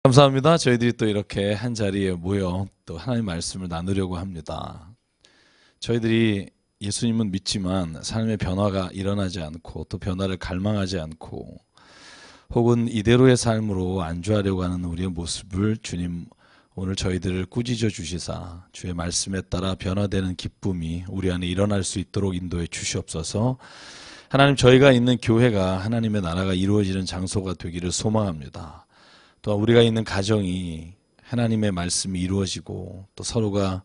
감사합니다. 저희들이 또 이렇게 한 자리에 모여 또 하나님의 말씀을 나누려고 합니다. 저희들이 예수님은 믿지만 삶의 변화가 일어나지 않고 또 변화를 갈망하지 않고 혹은 이대로의 삶으로 안주하려고 하는 우리의 모습을 주님 오늘 저희들을 꾸짖어 주시사 주의 말씀에 따라 변화되는 기쁨이 우리 안에 일어날 수 있도록 인도해 주시옵소서. 하나님, 저희가 있는 교회가 하나님의 나라가 이루어지는 장소가 되기를 소망합니다. 또 우리가 있는 가정이 하나님의 말씀이 이루어지고 또 서로가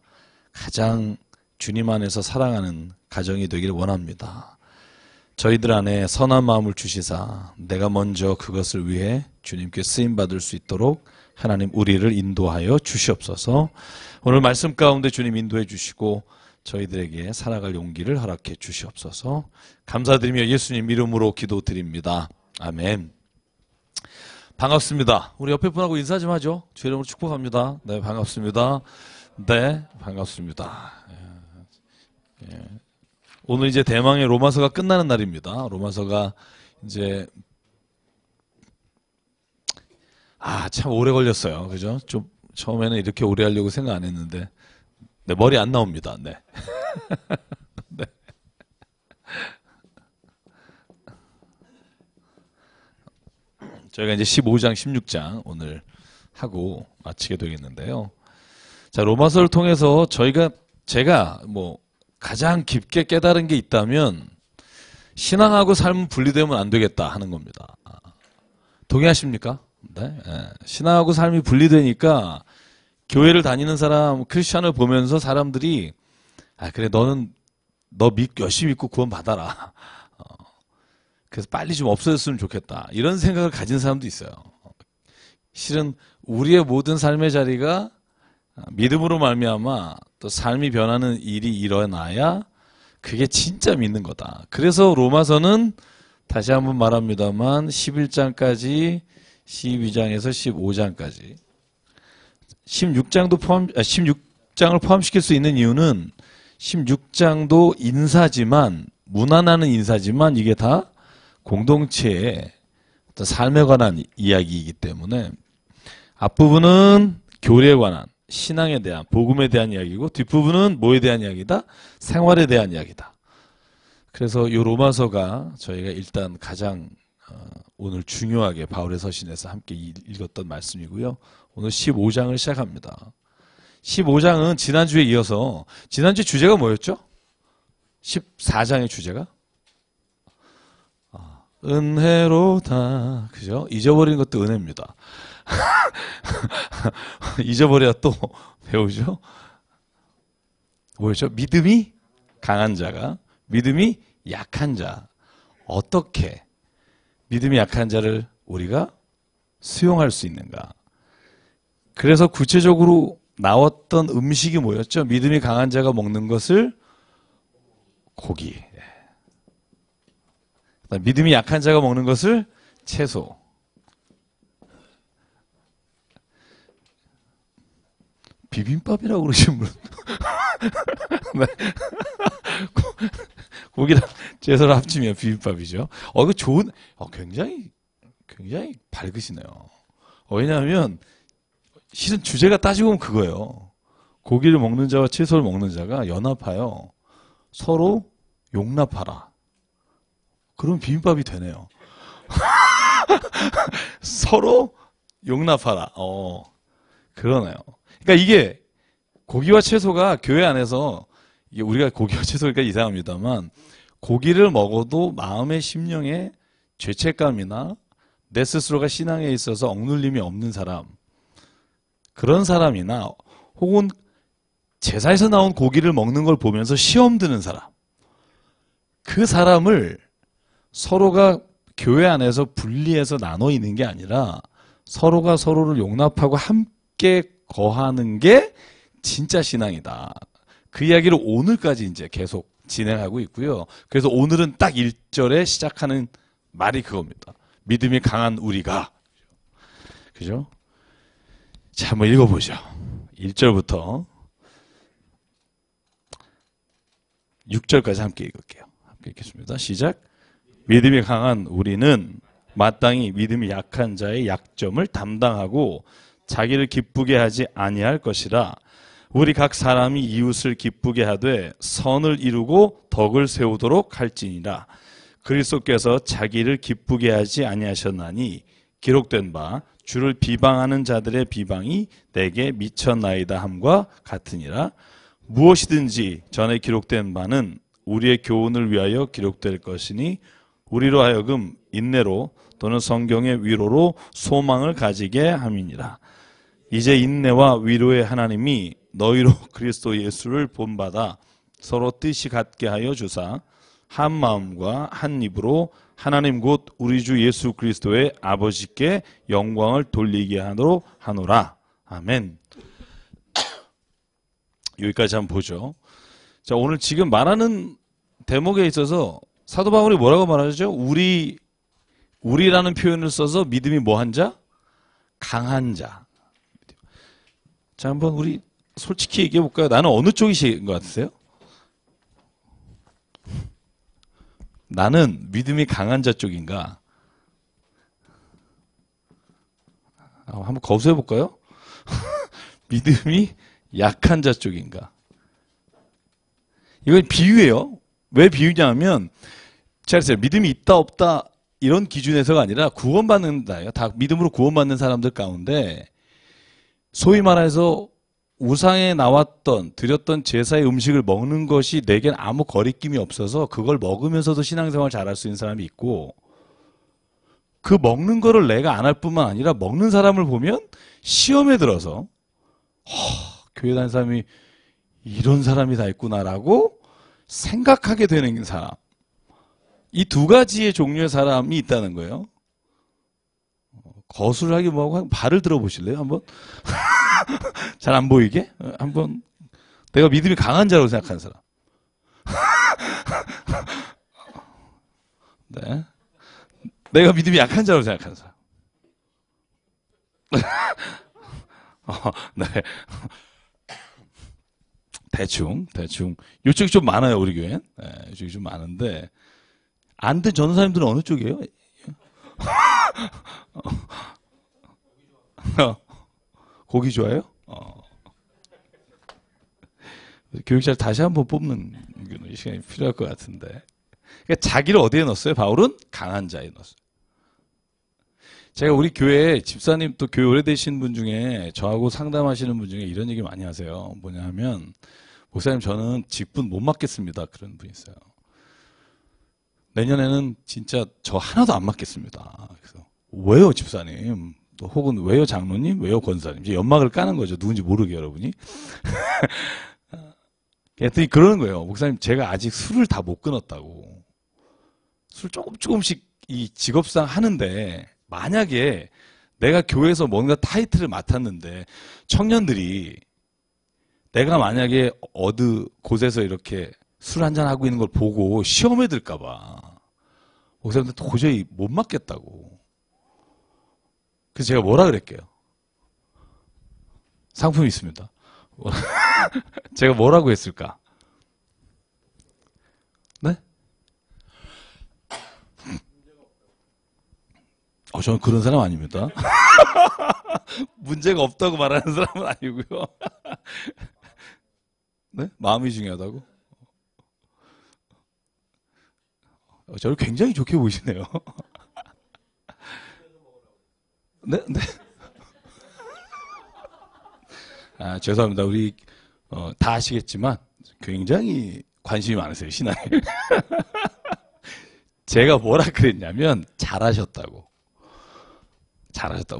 가장 주님 안에서 사랑하는 가정이 되기를 원합니다. 저희들 안에 선한 마음을 주시사 내가 먼저 그것을 위해 주님께 쓰임받을 수 있도록 하나님 우리를 인도하여 주시옵소서. 오늘 말씀 가운데 주님 인도해 주시고 저희들에게 살아갈 용기를 허락해 주시옵소서. 감사드리며 예수님 이름으로 기도드립니다. 아멘. 반갑습니다. 우리 옆에 분하고 인사 좀 하죠. 주의 이름으로 축복합니다. 네, 반갑습니다. 네, 반갑습니다. 예. 오늘 이제 대망의 로마서가 끝나는 날입니다. 로마서가 이제 참 오래 걸렸어요. 그죠? 좀 처음에는 이렇게 오래 하려고 생각 안 했는데 네, 머리 안 나옵니다. 네. 네. 저희가 이제 15장, 16장 오늘 하고 마치게 되겠는데요. 자, 로마서를 통해서 제가 가장 깊게 깨달은 게 있다면 신앙하고 삶은 분리되면 안 되겠다 하는 겁니다. 동의하십니까? 네. 신앙하고 삶이 분리되니까 교회를 다니는 사람, 크리스찬을 보면서 사람들이 그래 너 열심히 믿고 구원 받아라. 그래서 빨리 좀 없어졌으면 좋겠다. 이런 생각을 가진 사람도 있어요. 실은 우리의 모든 삶의 자리가 믿음으로 말미암아 또 삶이 변하는 일이 일어나야 그게 진짜 믿는 거다. 그래서 로마서는 다시 한번 말합니다만 11장까지 12장에서 15장까지 16장을 포함시킬 수 있는 이유는 16장도 인사지만 무난하는 인사지만 이게 다 공동체의 어떤 삶에 관한 이야기이기 때문에 앞부분은 교리에 관한 신앙에 대한 복음에 대한 이야기고 뒷부분은 뭐에 대한 이야기다? 생활에 대한 이야기다. 그래서 이 로마서가 저희가 일단 가장 오늘 중요하게 바울의 서신에서 함께 읽었던 말씀이고요. 오늘 15장을 시작합니다. 15장은 지난주에 이어서 지난주 주제가 뭐였죠? 14장의 주제가? 은혜로다. 그죠? 잊어버린 것도 은혜입니다. 잊어버려야 또 배우죠? 뭐였죠? 믿음이 강한 자가 믿음이 약한 자. 어떻게 믿음이 약한 자를 우리가 수용할 수 있는가? 그래서 구체적으로 나왔던 음식이 뭐였죠? 믿음이 강한 자가 먹는 것을 고기. 믿음이 약한 자가 먹는 것을 채소. 비빔밥이라고 그러시는 분. 네. 고기랑 채소를 합치면 비빔밥이죠. 이거 좋은, 굉장히 밝으시네요. 왜냐하면, 실은 주제가 따지고 보면 그거예요. 고기를 먹는 자와 채소를 먹는 자가 연합하여 서로 용납하라. 그럼 비빔밥이 되네요. 서로 용납하라. 그러네요. 그러니까 이게 고기와 채소가 교회 안에서 이게 우리가 고기와 채소니까 이상합니다만 고기를 먹어도 마음의 심령에 죄책감이나 내 스스로가 신앙에 있어서 억눌림이 없는 사람, 그런 사람이나 혹은 제사에서 나온 고기를 먹는 걸 보면서 시험 드는 사람, 그 사람을 서로가 교회 안에서 분리해서 나눠 있는 게 아니라 서로가 서로를 용납하고 함께 거하는 게 진짜 신앙이다. 그 이야기를 오늘까지 이제 계속 진행하고 있고요. 그래서 오늘은 딱 1절에 시작하는 말이 그겁니다. 믿음이 강한 우리가. 그죠? 자, 한번 읽어보죠. 1절부터 6절까지 함께 읽을게요. 함께 읽겠습니다. 시작. 믿음이 강한 우리는 마땅히 믿음이 약한 자의 약점을 담당하고 자기를 기쁘게 하지 아니할 것이라. 우리 각 사람이 이웃을 기쁘게 하되 선을 이루고 덕을 세우도록 할지니라. 그리스도께서 자기를 기쁘게 하지 아니하셨나니 기록된 바 주를 비방하는 자들의 비방이 내게 미쳤나이다 함과 같으니라. 무엇이든지 전에 기록된 바는 우리의 교훈을 위하여 기록될 것이니 우리로 하여금 인내로 또는 성경의 위로로 소망을 가지게 함이니라. 이제 인내와 위로의 하나님이 너희로 그리스도 예수를 본받아 서로 뜻이 같게 하여 주사 한 마음과 한 입으로 하나님 곧 우리 주 예수 그리스도의 아버지께 영광을 돌리게 하도록 하노라. 아멘. 여기까지 한번 보죠. 자, 오늘 지금 말하는 대목에 있어서 사도 바울이 뭐라고 말하죠? 우리라는 표현을 써서 믿음이 뭐한 자? 강한 자. 자, 한번 우리 솔직히 얘기해 볼까요? 나는 어느 쪽이신 것 같으세요? 나는 믿음이 강한 자 쪽인가? 한번 거수해 볼까요? 믿음이 약한 자 쪽인가? 이건 비유예요. 왜 비유냐면, 잘 보세요. 믿음이 있다 없다 이런 기준에서가 아니라 구원받는다예요. 다 믿음으로 구원받는 사람들 가운데 소위 말해서 우상에 나왔던 드렸던 제사의 음식을 먹는 것이 내겐 아무 거리낌이 없어서 그걸 먹으면서도 신앙생활 잘할 수 있는 사람이 있고, 그 먹는 거를 내가 안 할 뿐만 아니라 먹는 사람을 보면 시험에 들어서 교회 다니는 사람이 이런 사람이 다 있구나라고 생각하게 되는 사람. 이 두 가지의 종류의 사람이 있다는 거예요. 거술하기 뭐하고 발을 들어보실래요? 한번? 잘 안 보이게? 한번. 내가 믿음이 강한 자라고 생각하는 사람. 네. 내가 믿음이 약한 자라고 생각하는 사람. 네. 대충. 이쪽이 좀 많아요, 우리 교회는. 네, 이쪽이 좀 많은데. 안 된 전도사님들은 어느 쪽이에요? 고기 좋아해요? 교육자를 다시 한번 뽑는 시간이 필요할 것 같은데. 그러니까 자기를 어디에 넣었어요? 바울은 강한 자에 넣었어요. 제가 우리 교회 집사님 또 교회 오래되신 분 중에 저하고 상담하시는 분 중에 이런 얘기 많이 하세요. 뭐냐 하면, 목사님 저는 직분 못 맡겠습니다. 그런 분이 있어요. 내년에는 진짜 저 하나도 안 맡겠습니다. 그래서 왜요 집사님? 또 혹은 왜요 장로님? 왜요 권사님? 이제 연막을 까는 거죠. 누군지 모르게 여러분이. 그랬더니 그러는 거예요. 목사님 제가 아직 술을 다 못 끊었다고. 술 조금씩 이 직업상 하는데, 만약에 내가 교회에서 뭔가 타이틀을 맡았는데 청년들이 내가 만약에 어느 곳에서 이렇게 술 한잔 하고 있는 걸 보고 시험에 들까 봐 목사님들 도저히 못 맡겠다고. 그래서 제가 뭐라 그랬게요? 상품이 있습니다. 제가 뭐라고 했을까? 네? 저는 그런 사람 아닙니다. 문제가 없다고 말하는 사람은 아니고요. 네? 마음이 중요하다고? 저를 굉장히 좋게 보이시네요. 네? 네. 죄송합니다. 우리 다 아시겠지만 굉장히 관심이 많으세요, 신앙에. 제가 뭐라 그랬냐면 잘하셨다고.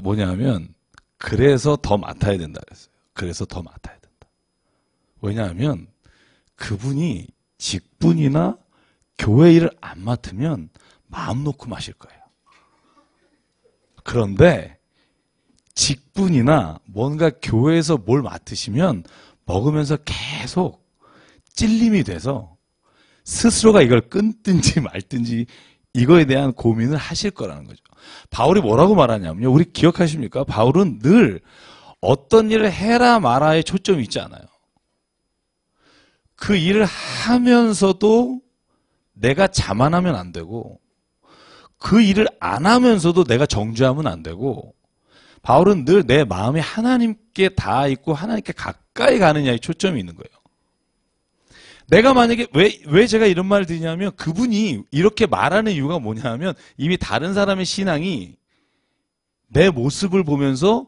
뭐냐면 그래서 더 맡아야 된다 그랬어요. 그래서 더 맡아야 된다. 왜냐하면 그분이 직분이나 교회 일을 안 맡으면 마음 놓고 마실 거예요. 그런데 직분이나 뭔가 교회에서 뭘 맡으시면 먹으면서 계속 찔림이 돼서 스스로가 이걸 끊든지 말든지 이거에 대한 고민을 하실 거라는 거죠. 바울이 뭐라고 말하냐면요. 우리 기억하십니까? 바울은 늘 어떤 일을 해라 마라에 초점이 있지 않아요. 그 일을 하면서도 내가 자만하면 안 되고, 그 일을 안 하면서도 내가 정죄하면 안 되고, 바울은 늘 내 마음이 하나님께 닿아 있고 하나님께 가까이 가느냐에 초점이 있는 거예요. 내가 만약에 왜 제가 이런 말을 드리냐면 그분이 이렇게 말하는 이유가 뭐냐 하면 이미 다른 사람의 신앙이 내 모습을 보면서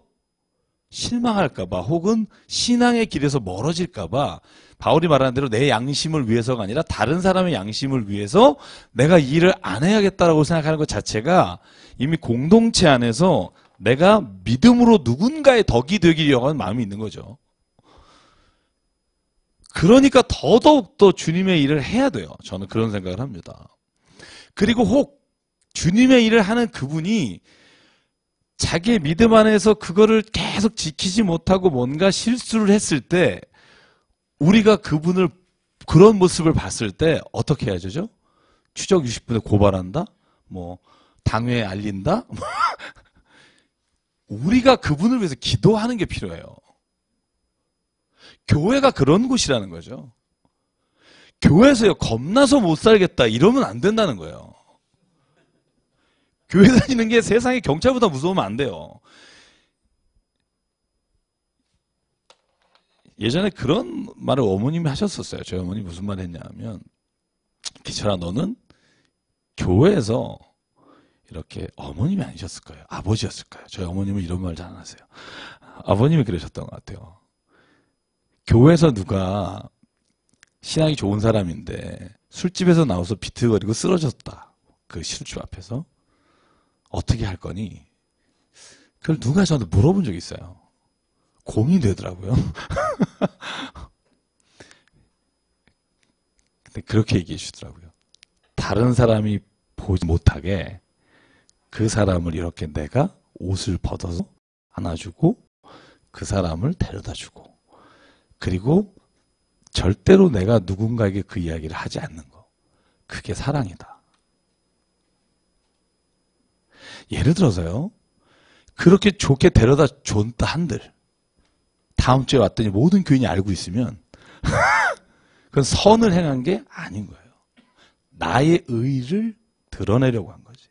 실망할까봐 혹은 신앙의 길에서 멀어질까봐 바울이 말하는 대로 내 양심을 위해서가 아니라 다른 사람의 양심을 위해서 내가 이 일을 안 해야겠다라고 생각하는 것 자체가 이미 공동체 안에서 내가 믿음으로 누군가의 덕이 되기려고 하는 마음이 있는 거죠. 그러니까 더더욱 더 주님의 일을 해야 돼요. 저는 그런 생각을 합니다. 그리고 혹 주님의 일을 하는 그분이 자기의 믿음 안에서 그거를 계속 지키지 못하고 뭔가 실수를 했을 때 우리가 그분을 그런 모습을 봤을 때 어떻게 해야 되죠? 추적 60분에 고발한다? 뭐 당회에 알린다? 우리가 그분을 위해서 기도하는 게 필요해요. 교회가 그런 곳이라는 거죠. 교회에서요 겁나서 못 살겠다 이러면 안 된다는 거예요. 교회 다니는 게 세상에 경찰보다 무서우면 안 돼요. 예전에 그런 말을 어머님이 하셨었어요. 저희 어머니 무슨 말 했냐면 기철아 너는 교회에서 이렇게 어머님이 아니셨을 거예요. 아버지였을 거예요. 저희 어머님은 이런 말 잘 안 하세요. 아버님이 그러셨던 것 같아요. 교회에서 누가 신앙이 좋은 사람인데 술집에서 나와서 비틀거리고 쓰러졌다. 그 술집 앞에서. 어떻게 할 거니? 그걸 누가 저한테 물어본 적이 있어요. 고민이 되더라고요. 근데 그렇게 얘기해 주더라고요. 다른 사람이 보지 못하게 그 사람을 이렇게 내가 옷을 벗어서 안아주고 그 사람을 데려다주고 그리고 절대로 내가 누군가에게 그 이야기를 하지 않는 거. 그게 사랑이다. 예를 들어서요. 그렇게 좋게 데려다 줬다 한들 다음 주에 왔더니 모든 교인이 알고 있으면 그건 선을 행한 게 아닌 거예요. 나의 의를 드러내려고 한 거지.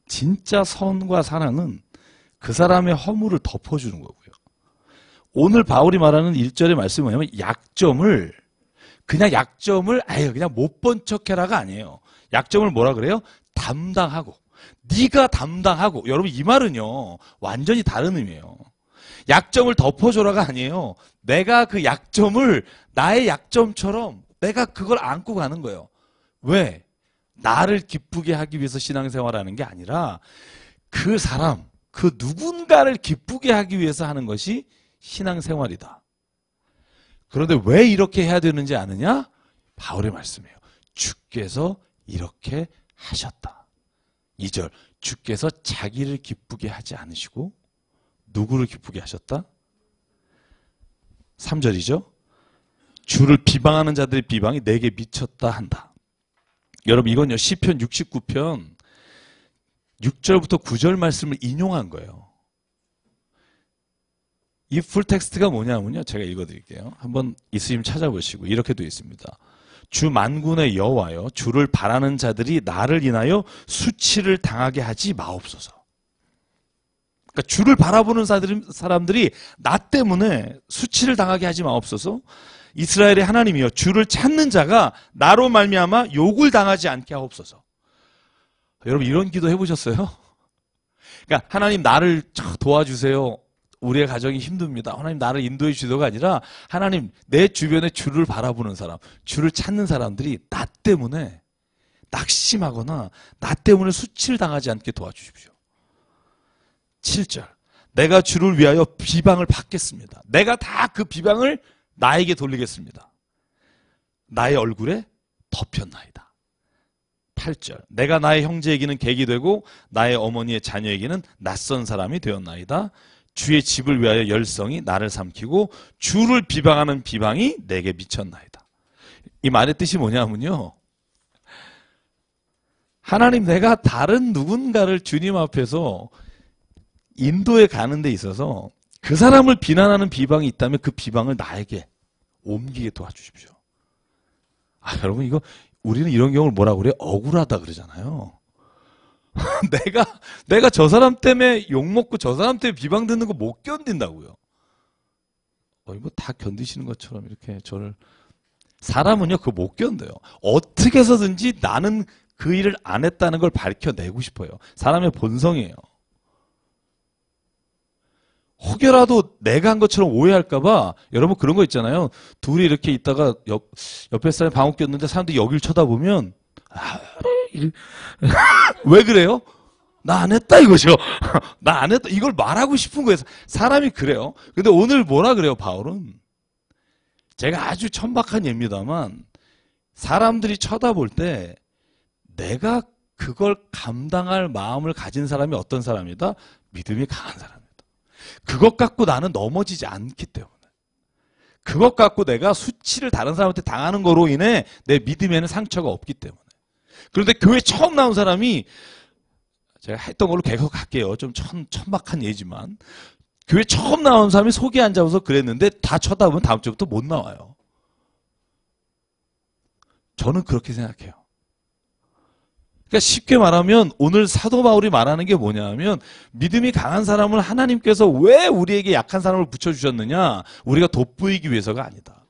진짜 선과 사랑은 그 사람의 허물을 덮어주는 거고요. 오늘 바울이 말하는 1절의 말씀이 뭐냐면 약점을 아예 그냥 못 본 척해라가 아니에요. 약점을 뭐라 그래요? 담당하고. 네가 담당하고. 여러분 이 말은요 완전히 다른 의미예요. 약점을 덮어줘라가 아니에요. 내가 그 약점을 나의 약점처럼 내가 그걸 안고 가는 거예요. 왜? 나를 기쁘게 하기 위해서 신앙생활하는 게 아니라 그 사람, 그 누군가를 기쁘게 하기 위해서 하는 것이 신앙생활이다. 그런데 왜 이렇게 해야 되는지 아느냐? 바울의 말씀이에요. 주께서 이렇게 하셨다. 2절 주께서 자기를 기쁘게 하지 않으시고 누구를 기쁘게 하셨다? 3절이죠. 주를 비방하는 자들의 비방이 내게 미쳤다 한다. 여러분 이건요 시편 69편 6절부터 9절 말씀을 인용한 거예요. 이 풀텍스트가 뭐냐면요. 제가 읽어드릴게요. 한번 있으시면 찾아보시고 이렇게 되어 있습니다. 주 만군의 여호와여 주를 바라는 자들이 나를 인하여 수치를 당하게 하지 마옵소서. 그러니까 주를 바라보는 사람들이 나 때문에 수치를 당하게 하지 마옵소서. 이스라엘의 하나님이여 주를 찾는 자가 나로 말미암아 욕을 당하지 않게 하옵소서. 여러분 이런 기도 해보셨어요? 그러니까 하나님 나를 도와주세요. 우리의 가정이 힘듭니다. 하나님 나를 인도해 주시도가 아니라 하나님 내 주변에 주를 바라보는 사람, 주를 찾는 사람들이 나 때문에 낙심하거나 나 때문에 수치를 당하지 않게 도와주십시오. 7절 내가 주를 위하여 비방을 받겠습니다. 내가 다 그 비방을 나에게 돌리겠습니다. 나의 얼굴에 덮였나이다. 8절 내가 나의 형제에게는 객이 되고 나의 어머니의 자녀에게는 낯선 사람이 되었나이다. 주의 집을 위하여 열성이 나를 삼키고 주를 비방하는 비방이 내게 미쳤나이다. 이 말의 뜻이 뭐냐면요. 하나님 내가 다른 누군가를 주님 앞에서 인도에 가는 데 있어서 그 사람을 비난하는 비방이 있다면 그 비방을 나에게 옮기게 도와주십시오. 여러분 이거 우리는 이런 경우를 뭐라고 그래요? 억울하다 그러잖아요. 내가 저 사람 때문에 욕먹고 저 사람 때문에 비방 듣는 거 못 견딘다고요. 뭐 다 견디시는 것처럼 이렇게 저를. 사람은요, 그거 못 견뎌요. 어떻게 해서든지 나는 그 일을 안 했다는 걸 밝혀내고 싶어요. 사람의 본성이에요. 혹여라도 내가 한 것처럼 오해할까봐, 여러분 그런 거 있잖아요. 둘이 이렇게 있다가 옆에 사람이 방귀 꼈는데 사람들이 여길 쳐다보면, 왜 그래요? 나 안 했다 이거죠. 나 안 했다. 이걸 말하고 싶은 거예요. 사람이 그래요. 근데 오늘 뭐라 그래요, 바울은? 제가 아주 천박한 예입니다만, 사람들이 쳐다볼 때 내가 그걸 감당할 마음을 가진 사람이 어떤 사람이다? 믿음이 강한 사람이다. 그것 갖고 나는 넘어지지 않기 때문에. 그것 갖고 내가 수치를 다른 사람한테 당하는 거로 인해 내 믿음에는 상처가 없기 때문에. 그런데 교회 처음 나온 사람이, 제가 했던 걸로 계속 갈게요. 좀 천박한 예지만, 교회 처음 나온 사람이 속에 앉아서 그랬는데 다 쳐다보면 다음 주부터 못 나와요. 저는 그렇게 생각해요. 그러니까 쉽게 말하면 오늘 사도 바울이 말하는 게 뭐냐면, 믿음이 강한 사람을 하나님께서 왜 우리에게 약한 사람을 붙여주셨느냐? 우리가 돋보이기 위해서가 아니다.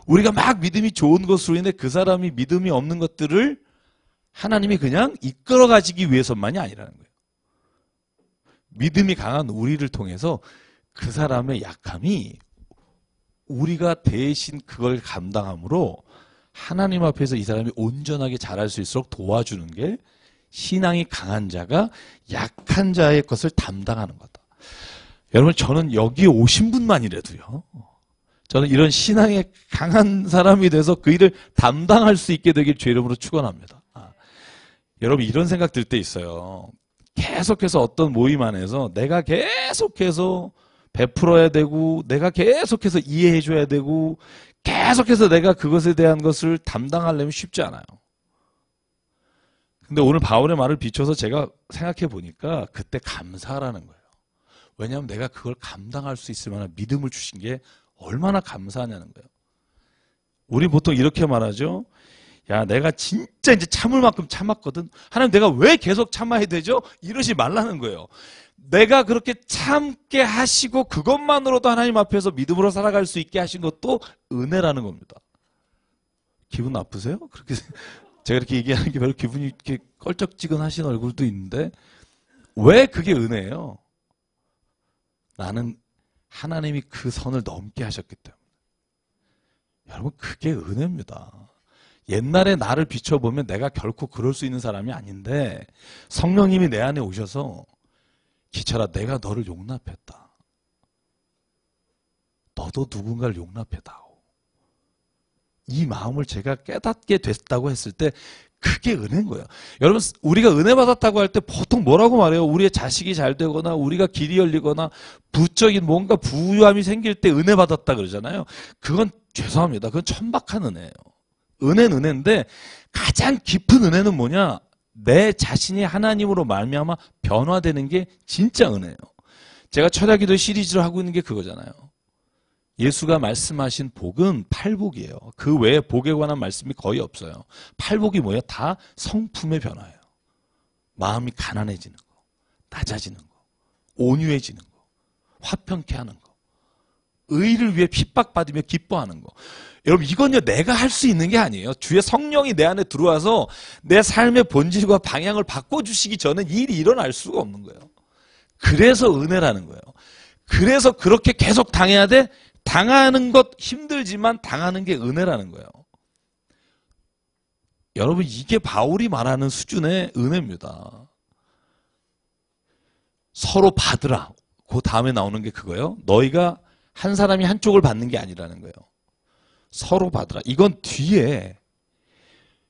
우리가 막 믿음이 좋은 것으로 인해 그 사람이 믿음이 없는 것들을 하나님이 그냥 이끌어 가지기 위해서만이 아니라는 거예요. 믿음이 강한 우리를 통해서 그 사람의 약함이 우리가 대신 그걸 감당함으로 하나님 앞에서 이 사람이 온전하게 자랄 수 있도록 도와주는 게 신앙이 강한 자가 약한 자의 것을 담당하는 거다. 여러분, 저는 여기 오신 분만이라도요, 저는 이런 신앙에 강한 사람이 돼서 그 일을 담당할 수 있게 되길 주의 이름으로 축원합니다. 여러분, 이런 생각 들 때 있어요. 계속해서 어떤 모임 안에서 내가 계속해서 베풀어야 되고, 내가 계속해서 이해해줘야 되고, 계속해서 내가 그것에 대한 것을 담당하려면 쉽지 않아요. 근데 오늘 바울의 말을 비춰서 제가 생각해 보니까 그때 감사하라는 거예요. 왜냐하면 내가 그걸 감당할 수 있을 만한 믿음을 주신 게 얼마나 감사하냐는 거예요. 우리 보통 이렇게 말하죠. 야, 내가 진짜 이제 참을 만큼 참았거든. 하나님, 내가 왜 계속 참아야 되죠? 이러지 말라는 거예요. 내가 그렇게 참게 하시고 그것만으로도 하나님 앞에서 믿음으로 살아갈 수 있게 하신 것도 은혜라는 겁니다. 기분 나쁘세요? 그렇게 제가 이렇게 얘기하는 게 별로 기분이 이렇게 껄쩍지근하신 얼굴도 있는데, 왜 그게 은혜예요? 나는 하나님이 그 선을 넘게 하셨기 때문에. 여러분, 그게 은혜입니다. 옛날에 나를 비춰보면 내가 결코 그럴 수 있는 사람이 아닌데, 성령님이 내 안에 오셔서, 기철아, 내가 너를 용납했다. 너도 누군가를 용납해다오. 이 마음을 제가 깨닫게 됐다고 했을 때 그게 은혜인 거예요. 여러분, 우리가 은혜 받았다고 할 때 보통 뭐라고 말해요? 우리의 자식이 잘 되거나 우리가 길이 열리거나 부적인 뭔가 부유함이 생길 때 은혜 받았다 그러잖아요. 그건 죄송합니다. 그건 천박한 은혜예요. 은혜는 은혜인데 가장 깊은 은혜는 뭐냐? 내 자신이 하나님으로 말미암아 변화되는 게 진짜 은혜예요. 제가 철야기도 시리즈를 하고 있는 게 그거잖아요. 예수가 말씀하신 복은 팔복이에요. 그 외에 복에 관한 말씀이 거의 없어요. 팔복이 뭐예요? 다 성품의 변화예요. 마음이 가난해지는 거, 낮아지는 거, 온유해지는 거, 화평케 하는 거, 의를 위해 핍박받으며 기뻐하는 거. 여러분, 이건요 내가 할 수 있는 게 아니에요. 주의 성령이 내 안에 들어와서 내 삶의 본질과 방향을 바꿔주시기 전에 이 일이 일어날 수가 없는 거예요. 그래서 은혜라는 거예요. 그래서 그렇게 계속 당해야 돼? 당하는 것 힘들지만 당하는 게 은혜라는 거예요. 여러분, 이게 바울이 말하는 수준의 은혜입니다. 서로 받으라. 그 다음에 나오는 게 그거예요. 너희가 한 사람이 한쪽을 받는 게 아니라는 거예요. 서로 받으라. 이건 뒤에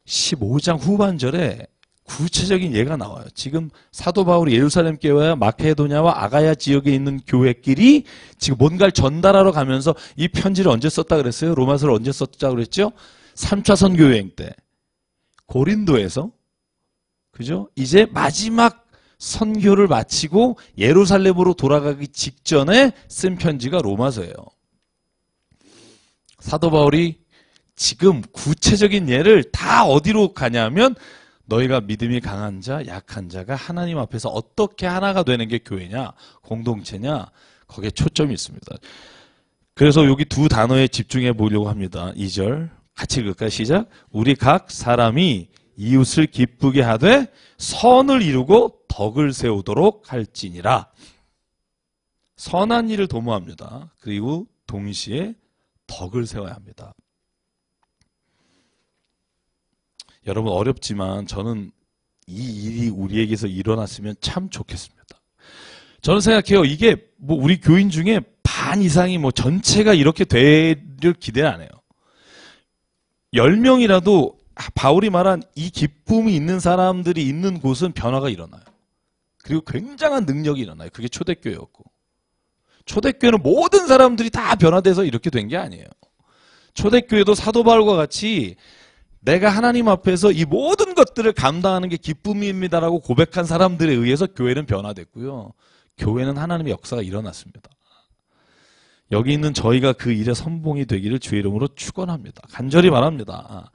15장 후반절에 구체적인 예가 나와요. 지금 사도 바울이 예루살렘 교회와 마케도냐와 아가야 지역에 있는 교회끼리 지금 뭔가를 전달하러 가면서 이 편지를 언제 썼다 그랬어요? 로마서를 언제 썼다 그랬죠? 3차 선교 여행 때 고린도에서, 그죠? 이제 마지막 선교를 마치고 예루살렘으로 돌아가기 직전에 쓴 편지가 로마서예요. 사도 바울이 지금 구체적인 예를 다 어디로 가냐면 너희가 믿음이 강한 자, 약한 자가 하나님 앞에서 어떻게 하나가 되는 게 교회냐, 공동체냐, 거기에 초점이 있습니다. 그래서 여기 두 단어에 집중해 보려고 합니다. 2절 같이 읽을까요? 시작. 우리 각 사람이 이웃을 기쁘게 하되 선을 이루고 덕을 세우도록 할지니라. 선한 일을 도모합니다. 그리고 동시에 덕을 세워야 합니다. 여러분 어렵지만 저는 이 일이 우리에게서 일어났으면 참 좋겠습니다. 저는 생각해요. 이게 뭐 우리 교인 중에 반 이상이 뭐 전체가 이렇게 되를 기대 안 해요. 10명이라도 바울이 말한 이 기쁨이 있는 사람들이 있는 곳은 변화가 일어나요. 그리고 굉장한 능력이 일어나요. 그게 초대교회였고. 초대교회는 모든 사람들이 다 변화돼서 이렇게 된 게 아니에요. 초대교회도 사도 바울과 같이 내가 하나님 앞에서 이 모든 것들을 감당하는 게 기쁨입니다라고 고백한 사람들에 의해서 교회는 변화됐고요. 교회는 하나님의 역사가 일어났습니다. 여기 있는 저희가 그 일의 선봉이 되기를 주의 이름으로 축원합니다. 간절히 말합니다.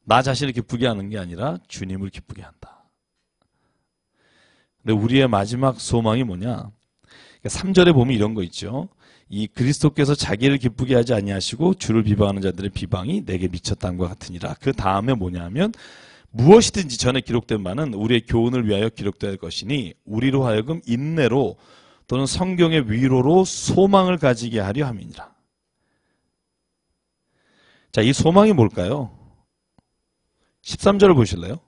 나 자신을 기쁘게 하는 게 아니라 주님을 기쁘게 한다. 근데 우리의 마지막 소망이 뭐냐? 3절에 보면 이런 거 있죠. 이 그리스도께서 자기를 기쁘게 하지 아니하시고 주를 비방하는 자들의 비방이 내게 미쳤다는 것 같으니라. 그 다음에 뭐냐면 무엇이든지 전에 기록된 바는 우리의 교훈을 위하여 기록될 것이니 우리로 하여금 인내로 또는 성경의 위로로 소망을 가지게 하려 함이니라. 자, 이 소망이 뭘까요? 13절을 보실래요?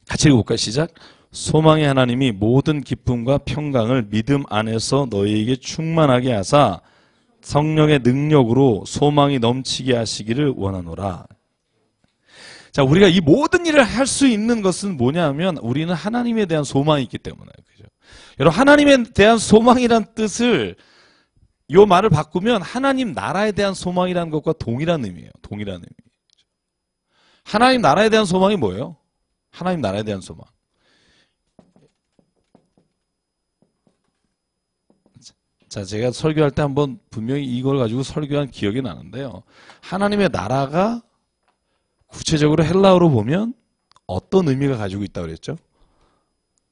같이 읽어볼까요? 시작. 소망의 하나님이 모든 기쁨과 평강을 믿음 안에서 너희에게 충만하게 하사 성령의 능력으로 소망이 넘치게 하시기를 원하노라. 자, 우리가 이 모든 일을 할 수 있는 것은 뭐냐 하면 우리는 하나님에 대한 소망이 있기 때문에. 그죠? 여러분, 하나님에 대한 소망이란 뜻을 이 말을 바꾸면 하나님 나라에 대한 소망이라는 것과 동일한 의미예요. 동일한 의미. 하나님 나라에 대한 소망이 뭐예요? 하나님 나라에 대한 소망. 자, 제가 설교할 때 한번 분명히 이걸 가지고 설교한 기억이 나는데요. 하나님의 나라가 구체적으로 헬라어로 보면 어떤 의미가 가지고 있다고 그랬죠?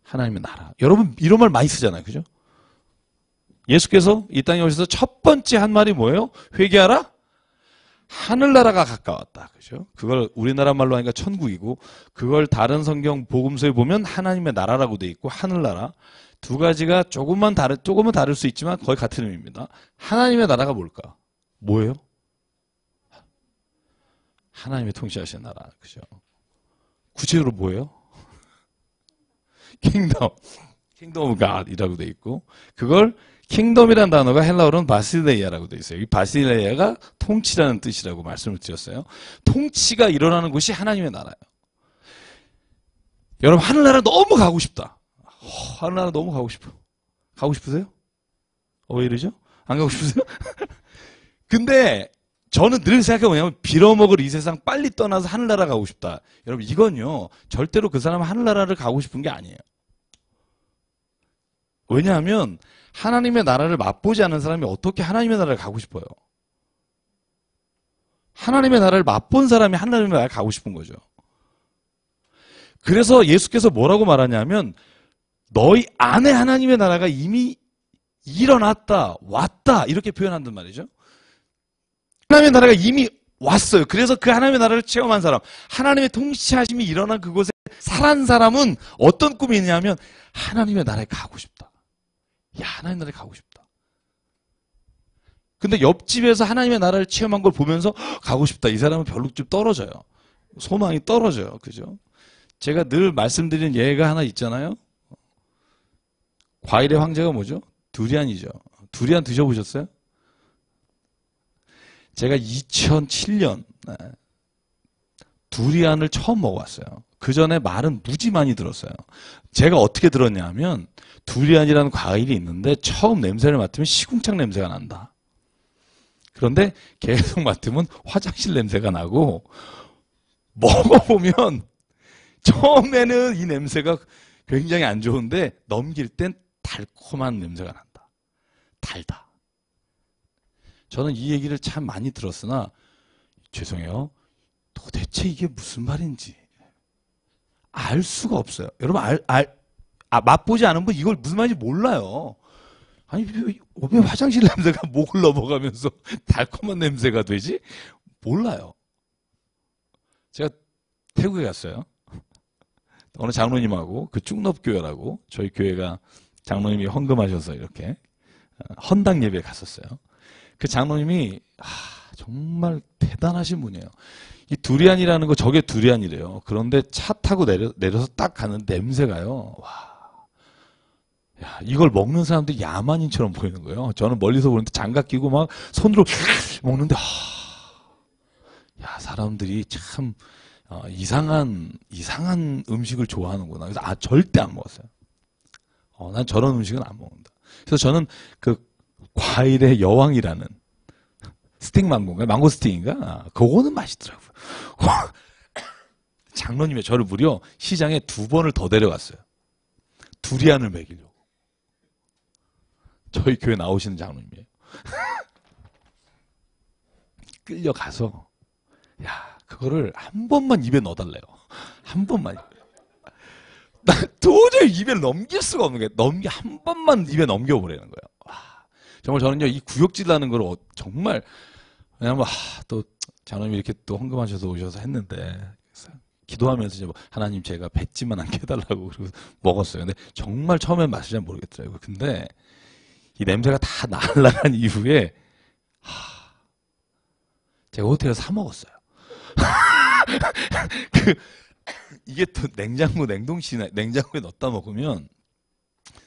하나님의 나라. 여러분 이런 말 많이 쓰잖아요. 그죠? 예수께서 이 땅에 오셔서 첫 번째 한 말이 뭐예요? 회개하라? 하늘나라가 가까웠다. 그죠? 그걸 우리나라 말로 하니까 천국이고, 그걸 다른 성경 복음서에 보면 하나님의 나라라고 돼 있고, 하늘나라. 두 가지가 조금은 다를 수 있지만 거의 같은 의미입니다. 하나님의 나라가 뭘까? 뭐예요? 하나님의 통치하시는 나라. 그죠? 구체적으로 뭐예요? 킹덤 오브 갓이라고 돼 있고, 그걸 킹덤이라는 단어가 헬라어로는 바실레이아라고 돼 있어요. 이 바실레이아가 통치라는 뜻이라고 말씀을 드렸어요. 통치가 일어나는 곳이 하나님의 나라예요. 여러분, 하늘나라 너무 가고 싶다. 하늘나라 너무 가고 싶어. 가고 싶으세요? 왜 이러죠? 안 가고 싶으세요? 근데 저는 늘 생각해 뭐냐면, 빌어먹을 이 세상 빨리 떠나서 하늘나라 가고 싶다. 여러분, 이건요, 절대로 그 사람은 하늘나라를 가고 싶은 게 아니에요. 왜냐하면 하나님의 나라를 맛보지 않은 사람이 어떻게 하나님의 나라를 가고 싶어요? 하나님의 나라를 맛본 사람이 하나님의 나라를 가고 싶은 거죠. 그래서 예수께서 뭐라고 말하냐면, 너희 안에 하나님의 나라가 이미 일어났다, 왔다, 이렇게 표현한단 말이죠. 하나님의 나라가 이미 왔어요. 그래서 그 하나님의 나라를 체험한 사람, 하나님의 통치하심이 일어난 그곳에 살한 사람은 어떤 꿈이 있냐면, 하나님의 나라에 가고 싶다. 야, 하나님의 나라에 가고 싶다. 근데 옆집에서 하나님의 나라를 체험한 걸 보면서 가고 싶다. 이 사람은 별로 좀 떨어져요. 소망이 떨어져요. 그죠? 제가 늘 말씀드리는 예가 하나 있잖아요. 과일의 황제가 뭐죠? 두리안이죠. 두리안 드셔보셨어요? 제가 2007년 두리안을 처음 먹어봤어요. 그 전에 말은 무지 많이 들었어요. 제가 어떻게 들었냐 하면, 두리안이라는 과일이 있는데 처음 냄새를 맡으면 시궁창 냄새가 난다. 그런데 계속 맡으면 화장실 냄새가 나고, 먹어보면 처음에는 이 냄새가 굉장히 안 좋은데 넘길 땐 달콤한 냄새가 난다. 달다. 저는 이 얘기를 참 많이 들었으나, 죄송해요, 도대체 이게 무슨 말인지 알 수가 없어요. 여러분 맛보지 않은 분 이걸 무슨 말인지 몰라요. 아니 왜 화장실 냄새가 목을 넘어가면서 달콤한 냄새가 되지? 몰라요. 제가 태국에 갔어요. 어느 장로님하고 그 쭉넙교회라고 저희 교회가 장로님이 헌금하셔서 이렇게 헌당 예배에 갔었어요. 그 장로님이 정말 대단하신 분이에요. 이 두리안이라는 거 저게 두리안이래요. 그런데 차 타고 내려서 딱 가는 냄새가요. 와. 야, 이걸 먹는 사람들이 야만인처럼 보이는 거예요. 저는 멀리서 보는데 장갑 끼고 막 손으로 먹는데 야, 사람들이 참 이상한 음식을 좋아하는구나. 그래서 절대 안 먹었어요. 난 저런 음식은 안 먹는다. 그래서 저는 그 과일의 여왕이라는 스틱 망고인가? 망고 스틱인가? 그거는 맛있더라고요. 장로님이 저를 무려 시장에 2번을 더 데려갔어요. 두리안을 먹이려고. 저희 교회 나오시는 장로님이에요. 끌려가서 야, 그거를 한 번만 입에 넣어달래요. 한 번만. 나 도저히 입에 넘길 수가 없는 게 한 번만 입에 넘겨보라는 거예요. 와, 정말 저는요 이 구역질 나는 걸 정말 왜냐면 또 장로님이 이렇게 또 헌금하셔서 오셔서 했는데 기도하면서 이제 하나님 제가 뱉지만 않게 해달라고 그리고 먹었어요. 근데 정말 처음엔 맛을 잘 모르겠더라고요. 근데 이 냄새가 다 날아간 이후에 제가 호텔에서 사 먹었어요. 이게 또 냉장고에 넣었다 먹으면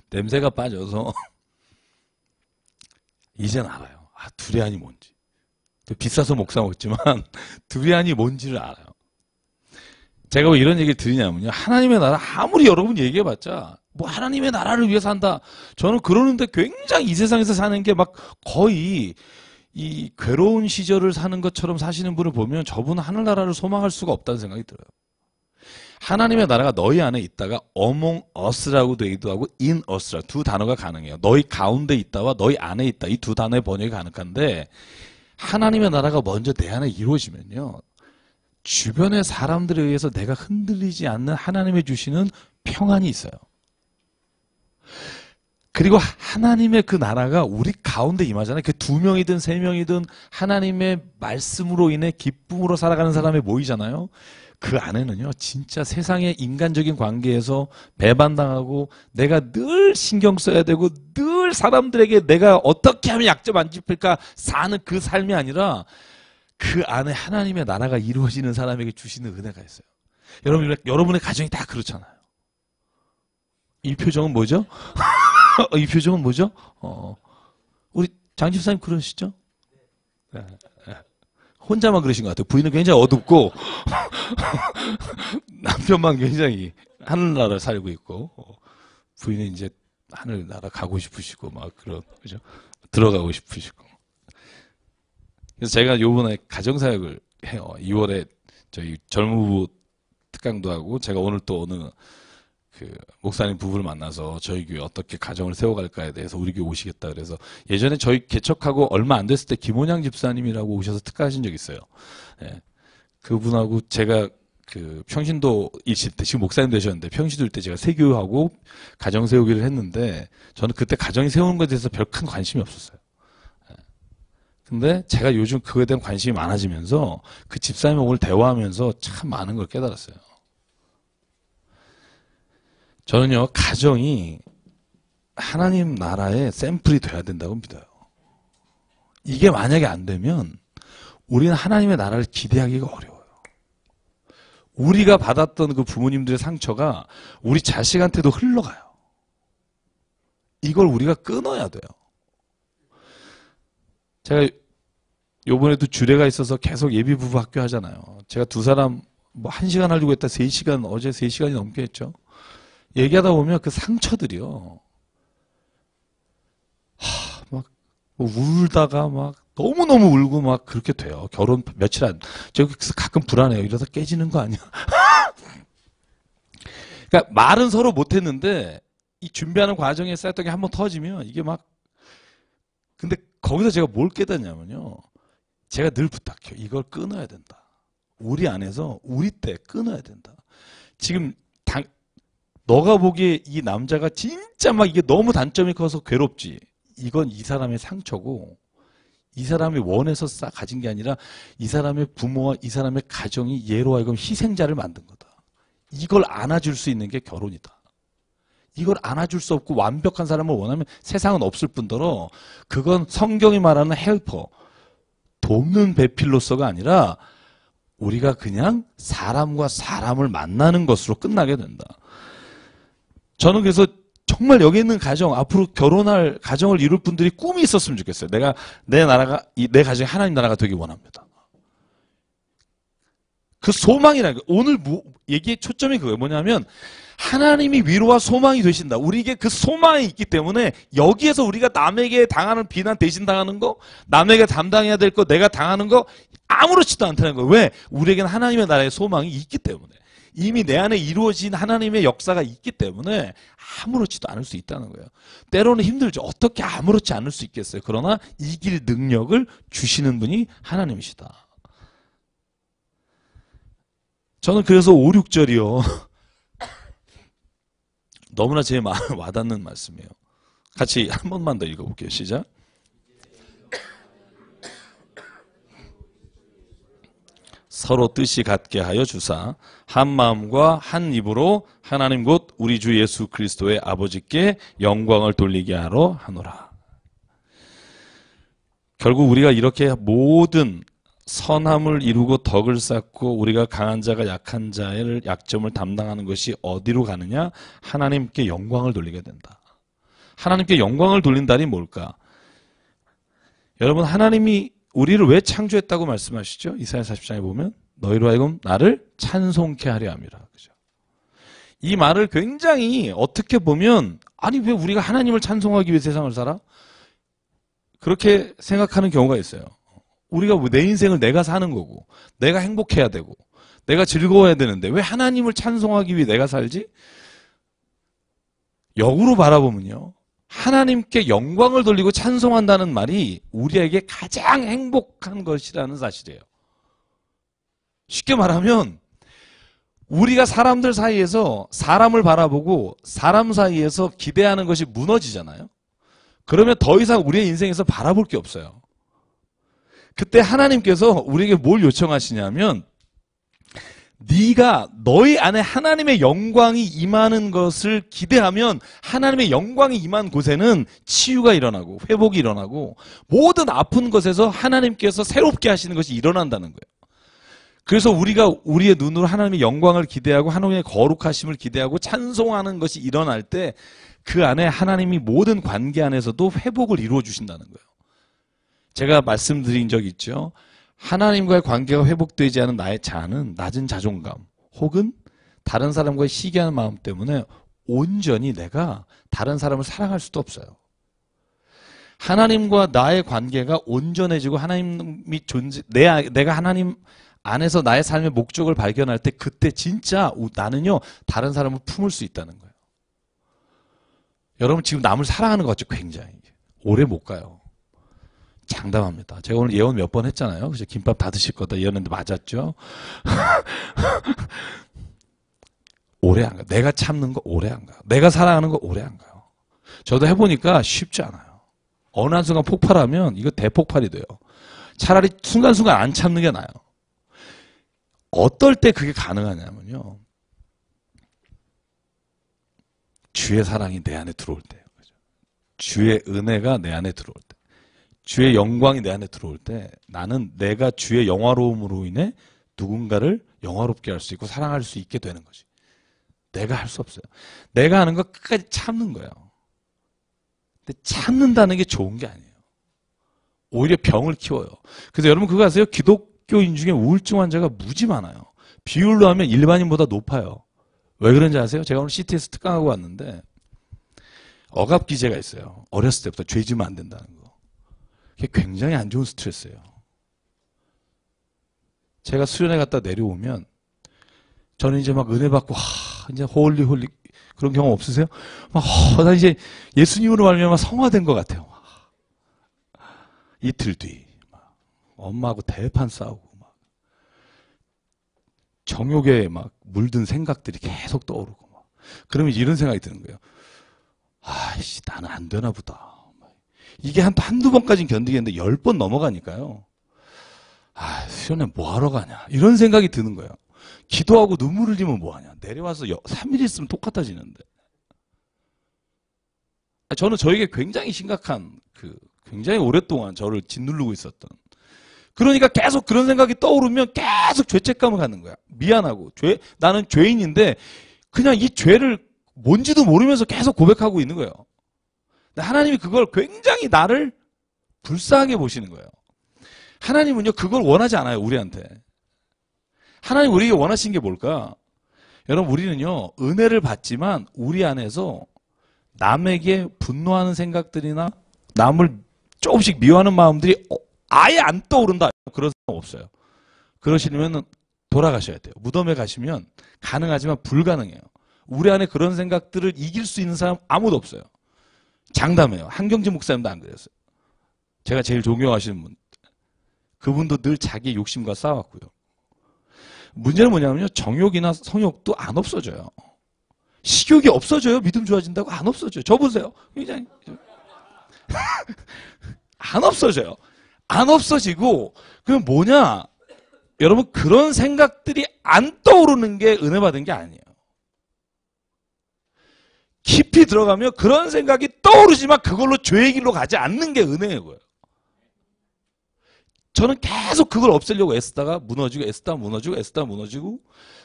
냄새가 빠져서 이젠 알아요. 두리안이 뭔지. 비싸서 못 사 먹지만 두리안이 뭔지를 알아요. 제가 왜 이런 얘기를 드리냐면요. 하나님의 나라 아무리 여러분 얘기해봤자 뭐 하나님의 나라를 위해서 한다. 저는 그러는데 굉장히 이 세상에서 사는 게 막 거의 이 괴로운 시절을 사는 것처럼 사시는 분을 보면 저분은 하늘나라를 소망할 수가 없다는 생각이 들어요. 하나님의 나라가 너희 안에 있다가 among us라고 되기도 하고 in us라 두 단어가 가능해요. 너희 가운데 있다와 너희 안에 있다. 이 두 단어의 번역이 가능한데 하나님의 나라가 먼저 내 안에 이루어지면요. 주변의 사람들에 의해서 내가 흔들리지 않는 하나님의 주시는 평안이 있어요. 그리고 하나님의 그 나라가 우리 가운데 임하잖아요. 그 2명이든 3명이든 하나님의 말씀으로 인해 기쁨으로 살아가는 사람이 모이잖아요. 그 안에는요, 진짜 세상의 인간적인 관계에서 배반당하고 내가 늘 신경 써야 되고 늘 사람들에게 내가 어떻게 하면 약점 안 짚을까 사는 그 삶이 아니라 그 안에 하나님의 나라가 이루어지는 사람에게 주시는 은혜가 있어요. 여러분의 가정이 다 그렇잖아요. 이 표정은 뭐죠? 이 표정은 뭐죠? 우리 장 집사님 그러시죠? 혼자만 그러신 것 같아요. 부인은 굉장히 어둡고 남편만 굉장히 하늘나라 살고 있고 부인은 이제 하늘나라 가고 싶으시고 막 그런 그죠? 들어가고 싶으시고. 그래서 제가 요번에 가정사역을 해요. 2월에 저희 젊은부부 특강도 하고 제가 오늘 또 어느 그 목사님 부부를 만나서 저희 교회 어떻게 가정을 세워갈까에 대해서 우리 교회 오시겠다 그래서 예전에 저희 개척하고 얼마 안 됐을 때 김원양 집사님이라고 오셔서 특가하신 적 있어요. 예. 그분하고 제가 그 평신도 일실 때 지금 목사님 되셨는데 평신도일 때 제가 세교하고 가정 세우기를 했는데 저는 그때 가정이 세우는 것에 대해서 별 큰 관심이 없었어요. 예. 근데 제가 요즘 그거에 대한 관심이 많아지면서 그 집사님하고 오늘 대화하면서 참 많은 걸 깨달았어요. 저는요, 가정이 하나님 나라의 샘플이 돼야 된다고 믿어요. 이게 만약에 안 되면 우리는 하나님의 나라를 기대하기가 어려워요. 우리가 받았던 그 부모님들의 상처가 우리 자식한테도 흘러가요. 이걸 우리가 끊어야 돼요. 제가 요번에도 주례가 있어서 계속 예비부부 학교 하잖아요. 제가 두 사람 뭐 1시간 하려고 했다 3시간, 어제 3시간이 넘게 했죠. 얘기하다 보면 그 상처들이요. 막 울다가 막 너무너무 울고 막 그렇게 돼요. 결혼 며칠 안, 제가 가끔 불안해요. 이러다 깨지는 거 아니야? 그러니까 말은 서로 못했는데 이 준비하는 과정에 쌓였던 게 한번 터지면 이게 막 근데 거기서 제가 뭘 깨닫냐면요. 제가 늘 부탁해요. 이걸 끊어야 된다. 우리 안에서 우리 때 끊어야 된다. 지금 너가 보기에 이 남자가 진짜 막 이게 너무 단점이 커서 괴롭지. 이건 이 사람의 상처고 이 사람이 원해서 가진 게 아니라 이 사람의 부모와 이 사람의 가정이 얘로 하여금 희생자를 만든 거다. 이걸 안아줄 수 있는 게 결혼이다. 이걸 안아줄 수 없고 완벽한 사람을 원하면 세상은 없을 뿐더러 그건 성경이 말하는 헬퍼, 돕는 배필로서가 아니라 우리가 그냥 사람과 사람을 만나는 것으로 끝나게 된다. 저는 그래서 정말 여기 있는 가정, 앞으로 결혼할 가정을 이룰 분들이 꿈이 있었으면 좋겠어요. 내가 내 나라가, 내 가정이 하나님 나라가 되기 원합니다. 그 소망이라는 거. 오늘 얘기의 초점이 그거예요. 뭐냐면 하나님이 위로와 소망이 되신다. 우리에게 그 소망이 있기 때문에 여기에서 우리가 남에게 당하는 비난 대신 당하는 거, 남에게 담당해야 될 거, 내가 당하는 거 아무렇지도 않다는 거예요. 왜? 우리에게는 하나님의 나라의 소망이 있기 때문에. 이미 내 안에 이루어진 하나님의 역사가 있기 때문에 아무렇지도 않을 수 있다는 거예요. 때로는 힘들죠. 어떻게 아무렇지 않을 수 있겠어요. 그러나 이길 능력을 주시는 분이 하나님이시다. 저는 그래서 5, 6절이요. 너무나 제 마음에 와닿는 말씀이에요. 같이 한 번만 더 읽어볼게요. 시작. 서로 뜻이 같게 하여 주사 한 마음과 한 입으로 하나님 곧 우리 주 예수 그리스도의 아버지께 영광을 돌리게 하러 하노라. 결국 우리가 이렇게 모든 선함을 이루고 덕을 쌓고 우리가 강한 자가 약한 자의 약점을 담당하는 것이 어디로 가느냐? 하나님께 영광을 돌리게 된다. 하나님께 영광을 돌린다니 뭘까? 여러분, 하나님이 우리를 왜 창조했다고 말씀하시죠? 이사야 40장에 보면 너희로 하여금 나를 찬송케 하려 함이라. 그죠? 이 말을 굉장히 어떻게 보면 아니 왜 우리가 하나님을 찬송하기 위해 세상을 살아? 그렇게 생각하는 경우가 있어요. 우리가 내 인생을 내가 사는 거고 내가 행복해야 되고 내가 즐거워야 되는데 왜 하나님을 찬송하기 위해 내가 살지? 역으로 바라보면요. 하나님께 영광을 돌리고 찬송한다는 말이 우리에게 가장 행복한 것이라는 사실이에요. 쉽게 말하면 우리가 사람들 사이에서 사람을 바라보고 사람 사이에서 기대하는 것이 무너지잖아요. 그러면 더 이상 우리의 인생에서 바라볼 게 없어요. 그때 하나님께서 우리에게 뭘 요청하시냐면 네가 너희 안에 하나님의 영광이 임하는 것을 기대하면 하나님의 영광이 임한 곳에는 치유가 일어나고 회복이 일어나고 모든 아픈 것에서 하나님께서 새롭게 하시는 것이 일어난다는 거예요. 그래서 우리가 우리의 눈으로 하나님의 영광을 기대하고 하나님의 거룩하심을 기대하고 찬송하는 것이 일어날 때 그 안에 하나님이 모든 관계 안에서도 회복을 이루어 주신다는 거예요. 제가 말씀드린 적 있죠. 하나님과의 관계가 회복되지 않은 나의 자아는 낮은 자존감 혹은 다른 사람과의 시기하는 마음 때문에 온전히 내가 다른 사람을 사랑할 수도 없어요. 하나님과 나의 관계가 온전해지고 하나님이 내가 하나님 안에서 나의 삶의 목적을 발견할 때 그때 진짜 나는요 다른 사람을 품을 수 있다는 거예요. 여러분 지금 남을 사랑하는 것 같죠? 굉장히 오래 못 가요. 장담합니다. 제가 오늘 예언 몇 번 했잖아요. 그래서 김밥 다 드실 거다 예언했는데 맞았죠? 오래 안 가요. 내가 참는 거 오래 안 가요. 내가 사랑하는 거 오래 안 가요. 저도 해보니까 쉽지 않아요. 어느 한순간 폭발하면 이거 대폭발이 돼요. 차라리 순간순간 안 참는 게 나아요. 어떨 때 그게 가능하냐면요. 주의 사랑이 내 안에 들어올 때요. 주의 은혜가 내 안에 들어올 때. 주의 영광이 내 안에 들어올 때 나는 내가 주의 영화로움으로 인해 누군가를 영화롭게 할 수 있고 사랑할 수 있게 되는 거지. 내가 할 수 없어요. 내가 하는 거 끝까지 참는 거예요. 근데 참는다는 게 좋은 게 아니에요. 오히려 병을 키워요. 그래서 여러분 그거 아세요? 기독교인 중에 우울증 환자가 무지 많아요. 비율로 하면 일반인보다 높아요. 왜 그런지 아세요? 제가 오늘 CT에서 특강하고 왔는데 억압기제가 있어요. 어렸을 때부터 죄 지으면 안 된다는 거. 그게 굉장히 안 좋은 스트레스예요. 제가 수련회 갔다 내려오면 저는 이제 막 은혜 받고 이제 홀리 그런 경험 없으세요? 나 이제 예수님으로 말미암아 성화된 것 같아요. 이틀 뒤 엄마하고 대판 싸우고 정욕에 막 물든 생각들이 계속 떠오르고 그러면 이런 생각이 드는 거예요. 아이씨, 나는 안 되나 보다. 이게 한두 번까지는 견디겠는데 10번 넘어가니까요. 수련회 뭐 하러 가냐. 이런 생각이 드는 거예요. 기도하고 눈물 흘리면 뭐 하냐. 내려와서 3일 있으면 똑같아지는데. 저는 저에게 굉장히 심각한, 굉장히 오랫동안 저를 짓누르고 있었던. 그러니까 계속 그런 생각이 떠오르면 계속 죄책감을 갖는 거야. 미안하고. 나는 죄인인데 그냥 이 죄를 뭔지도 모르면서 계속 고백하고 있는 거예요. 근데 하나님이 그걸 굉장히 나를 불쌍하게 보시는 거예요. 하나님은요, 그걸 원하지 않아요, 우리한테. 하나님 우리에게 원하시는 게 뭘까? 여러분, 우리는요, 은혜를 받지만 우리 안에서 남에게 분노하는 생각들이나 남을 조금씩 미워하는 마음들이 아예 안 떠오른다. 그런 사람 없어요. 그러시려면 돌아가셔야 돼요. 무덤에 가시면 가능하지만 불가능해요. 우리 안에 그런 생각들을 이길 수 있는 사람 아무도 없어요. 장담해요. 한경진 목사님도 안 그랬어요. 제가 제일 존경하시는 분. 그분도 늘 자기 욕심과 싸웠고요. 문제는 뭐냐면요. 정욕이나 성욕도 안 없어져요. 식욕이 없어져요. 믿음 좋아진다고 안 없어져요. 저 보세요. 굉장히 안 없어져요. 안 없어지고 그럼 뭐냐? 여러분 그런 생각들이 안 떠오르는 게 은혜 받은 게 아니에요. 깊이 들어가면 그런 생각이 떠오르지만 그걸로 죄의 길로 가지 않는 게 은혜예요. 저는 계속 그걸 없애려고 애쓰다가 무너지고 애쓰다 무너지고 애쓰다 무너지고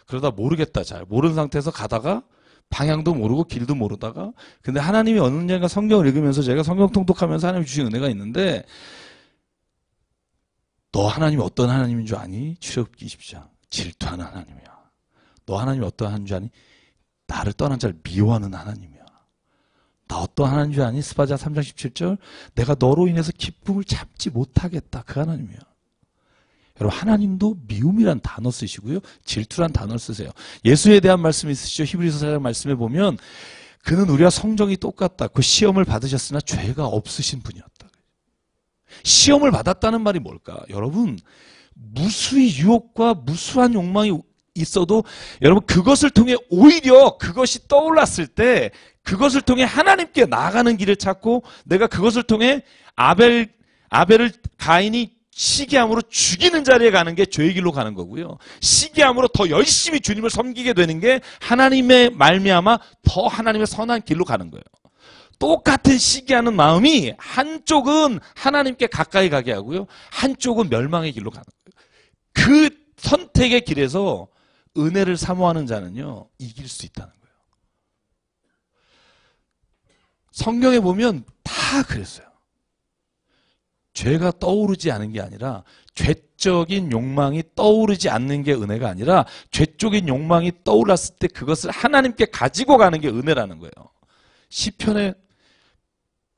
그러다 모르겠다 잘 모르는 상태에서 가다가 방향도 모르고 길도 모르다가 근데 하나님이 어느 날인가 성경을 읽으면서 제가 성경 통독하면서 하나님이 주신 은혜가 있는데 너 하나님이 어떤 하나님인 줄 아니? 출애굽기 20장 질투하는 하나님이야. 너 하나님이 어떤 하나님인 줄 아니? 나를 떠난 자를 미워하는 하나님이야. 나 어떤 하나님인 줄 아니? 스바자 3장 17절 내가 너로 인해서 기쁨을 잡지 못하겠다. 그 하나님이야. 여러분 하나님도 미움이란 단어 쓰시고요. 질투란 단어를 쓰세요. 예수에 대한 말씀이 있으시죠. 히브리서 4장 말씀에 보면 그는 우리와 성정이 똑같다. 그 시험을 받으셨으나 죄가 없으신 분이었다. 시험을 받았다는 말이 뭘까? 여러분 무수히 유혹과 무수한 욕망이 있어도 여러분 그것을 통해 오히려 그것이 떠올랐을 때 그것을 통해 하나님께 나아가는 길을 찾고 내가 그것을 통해 아벨을 가인이 시기함으로 죽이는 자리에 가는 게 죄의 길로 가는 거고요. 시기함으로 더 열심히 주님을 섬기게 되는 게 하나님의 말미암아 더 하나님의 선한 길로 가는 거예요. 똑같은 시기하는 마음이 한쪽은 하나님께 가까이 가게 하고요. 한쪽은 멸망의 길로 가는 거예요. 그 선택의 길에서 은혜를 사모하는 자는요. 이길 수 있다는 거예요. 성경에 보면 다 그랬어요. 죄가 떠오르지 않은 게 아니라 죄적인 욕망이 떠오르지 않는 게 은혜가 아니라 죄적인 욕망이 떠올랐을 때 그것을 하나님께 가지고 가는 게 은혜라는 거예요. 시편의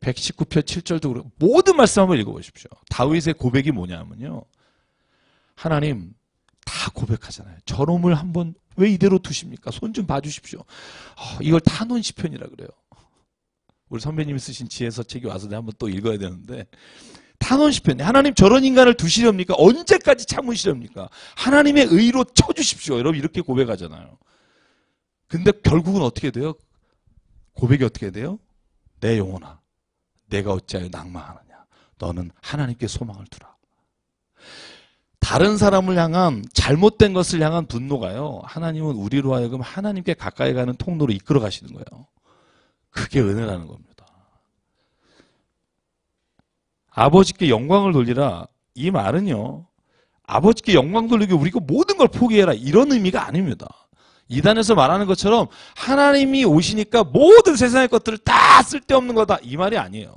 119편 7절도 그렇고 모든 말씀 한번 읽어보십시오. 다윗의 고백이 뭐냐면요. 하나님 다 고백하잖아요. 저놈을 한번 왜 이대로 두십니까? 손 좀 봐주십시오. 이걸 탄원 시편이라 그래요. 우리 선배님이 쓰신 지혜서 책이 와서 내가 한번 또 읽어야 되는데 탄원 시편. 하나님 저런 인간을 두시렵니까? 언제까지 참으시렵니까? 하나님의 의로 쳐주십시오. 여러분 이렇게 고백하잖아요. 근데 결국은 어떻게 돼요? 고백이 어떻게 돼요? 내 영혼아 내가 어찌하여 낭망하느냐. 너는 하나님께 소망을 두라. 다른 사람을 향한 잘못된 것을 향한 분노가요. 하나님은 우리로 하여금 하나님께 가까이 가는 통로로 이끌어 가시는 거예요. 그게 은혜라는 겁니다. 아버지께 영광을 돌리라. 이 말은요. 아버지께 영광 돌리고 우리가 모든 걸 포기해라. 이런 의미가 아닙니다. 이단에서 말하는 것처럼 하나님이 오시니까 모든 세상의 것들을 다 쓸데없는 거다. 이 말이 아니에요.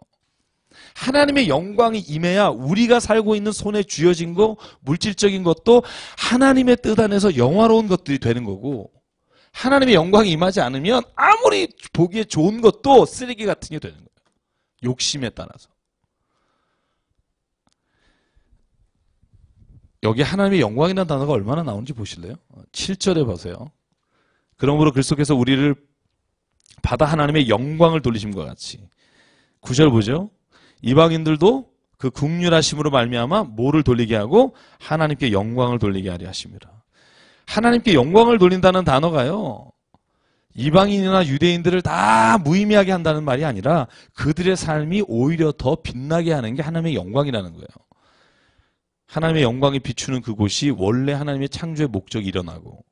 하나님의 영광이 임해야 우리가 살고 있는 손에 쥐어진 거, 물질적인 것도 하나님의 뜻 안에서 영화로운 것들이 되는 거고 하나님의 영광이 임하지 않으면 아무리 보기에 좋은 것도 쓰레기 같은 게 되는 거예요. 욕심에 따라서. 여기 하나님의 영광이라는 단어가 얼마나 나오는지 보실래요? 7절에 보세요. 그러므로 그리스도께서 우리를 받아 하나님의 영광을 돌리심과 같이 9절 보죠. 이방인들도 그 긍휼하심으로 말미암아 뭐를 돌리게 하고 하나님께 영광을 돌리게 하려 하심이라. 하나님께 영광을 돌린다는 단어가요. 이방인이나 유대인들을 다 무의미하게 한다는 말이 아니라 그들의 삶이 오히려 더 빛나게 하는 게 하나님의 영광이라는 거예요. 하나님의 영광이 비추는 그곳이 원래 하나님의 창조의 목적이 일어나고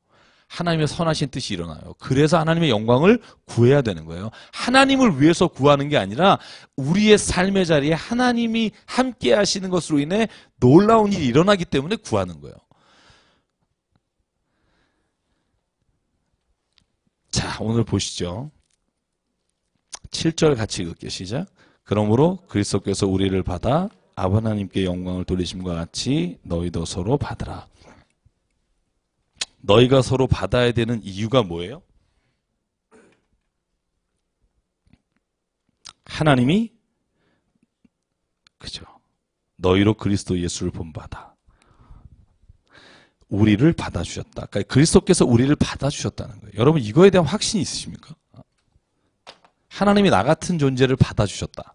하나님의 선하신 뜻이 일어나요. 그래서 하나님의 영광을 구해야 되는 거예요. 하나님을 위해서 구하는 게 아니라 우리의 삶의 자리에 하나님이 함께 하시는 것으로 인해 놀라운 일이 일어나기 때문에 구하는 거예요. 자, 오늘 보시죠. 7절 같이 읽을게요. 시작. 그러므로 그리스도께서 우리를 받아 아버 하나님께 영광을 돌리심과 같이 너희도 서로 받으라. 너희가 서로 받아야 되는 이유가 뭐예요? 하나님이 그죠? 너희로 그리스도 예수를 본받아 우리를 받아주셨다. 그러니까 그리스도께서 우리를 받아주셨다는 거예요. 여러분 이거에 대한 확신이 있으십니까? 하나님이 나 같은 존재를 받아주셨다.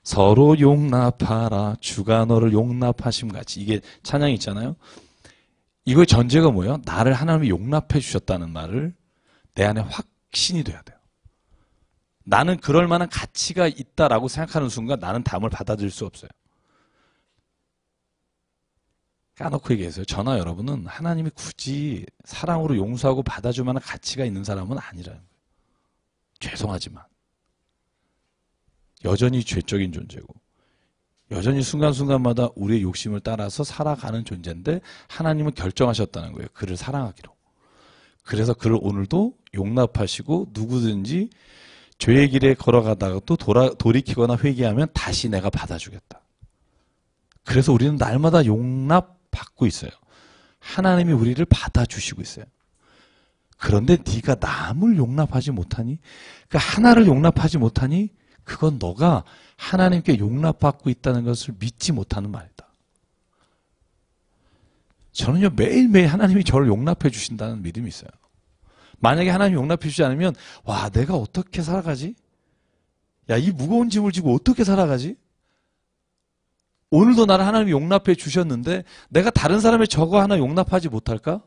서로 용납하라. 주가 너를 용납하심같이. 이게 찬양이 있잖아요. 이거의 전제가 뭐예요? 나를 하나님이 용납해 주셨다는 말을 내 안에 확신이 돼야 돼요. 나는 그럴 만한 가치가 있다라고 생각하는 순간 나는 다음을 받아들일 수 없어요. 까놓고 얘기해서요. 저나 여러분은 하나님이 굳이 사랑으로 용서하고 받아줄 만한 가치가 있는 사람은 아니라는 거예요. 죄송하지만. 여전히 죄적인 존재고 여전히 순간순간마다 우리의 욕심을 따라서 살아가는 존재인데 하나님은 결정하셨다는 거예요. 그를 사랑하기로. 그래서 그를 오늘도 용납하시고 누구든지 죄의 길에 걸어가다가 또 돌이키거나 회개하면 다시 내가 받아주겠다. 그래서 우리는 날마다 용납받고 있어요. 하나님이 우리를 받아주시고 있어요. 그런데 네가 남을 용납하지 못하니? 그러니까 하나를 용납하지 못하니? 그건 너가 하나님께 용납받고 있다는 것을 믿지 못하는 말이다. 저는요 매일매일 하나님이 저를 용납해 주신다는 믿음이 있어요. 만약에 하나님이 용납해 주지 않으면 와 내가 어떻게 살아가지? 야 이 무거운 짐을 지고 어떻게 살아가지? 오늘도 나를 하나님이 용납해 주셨는데 내가 다른 사람의 저거 하나 용납하지 못할까?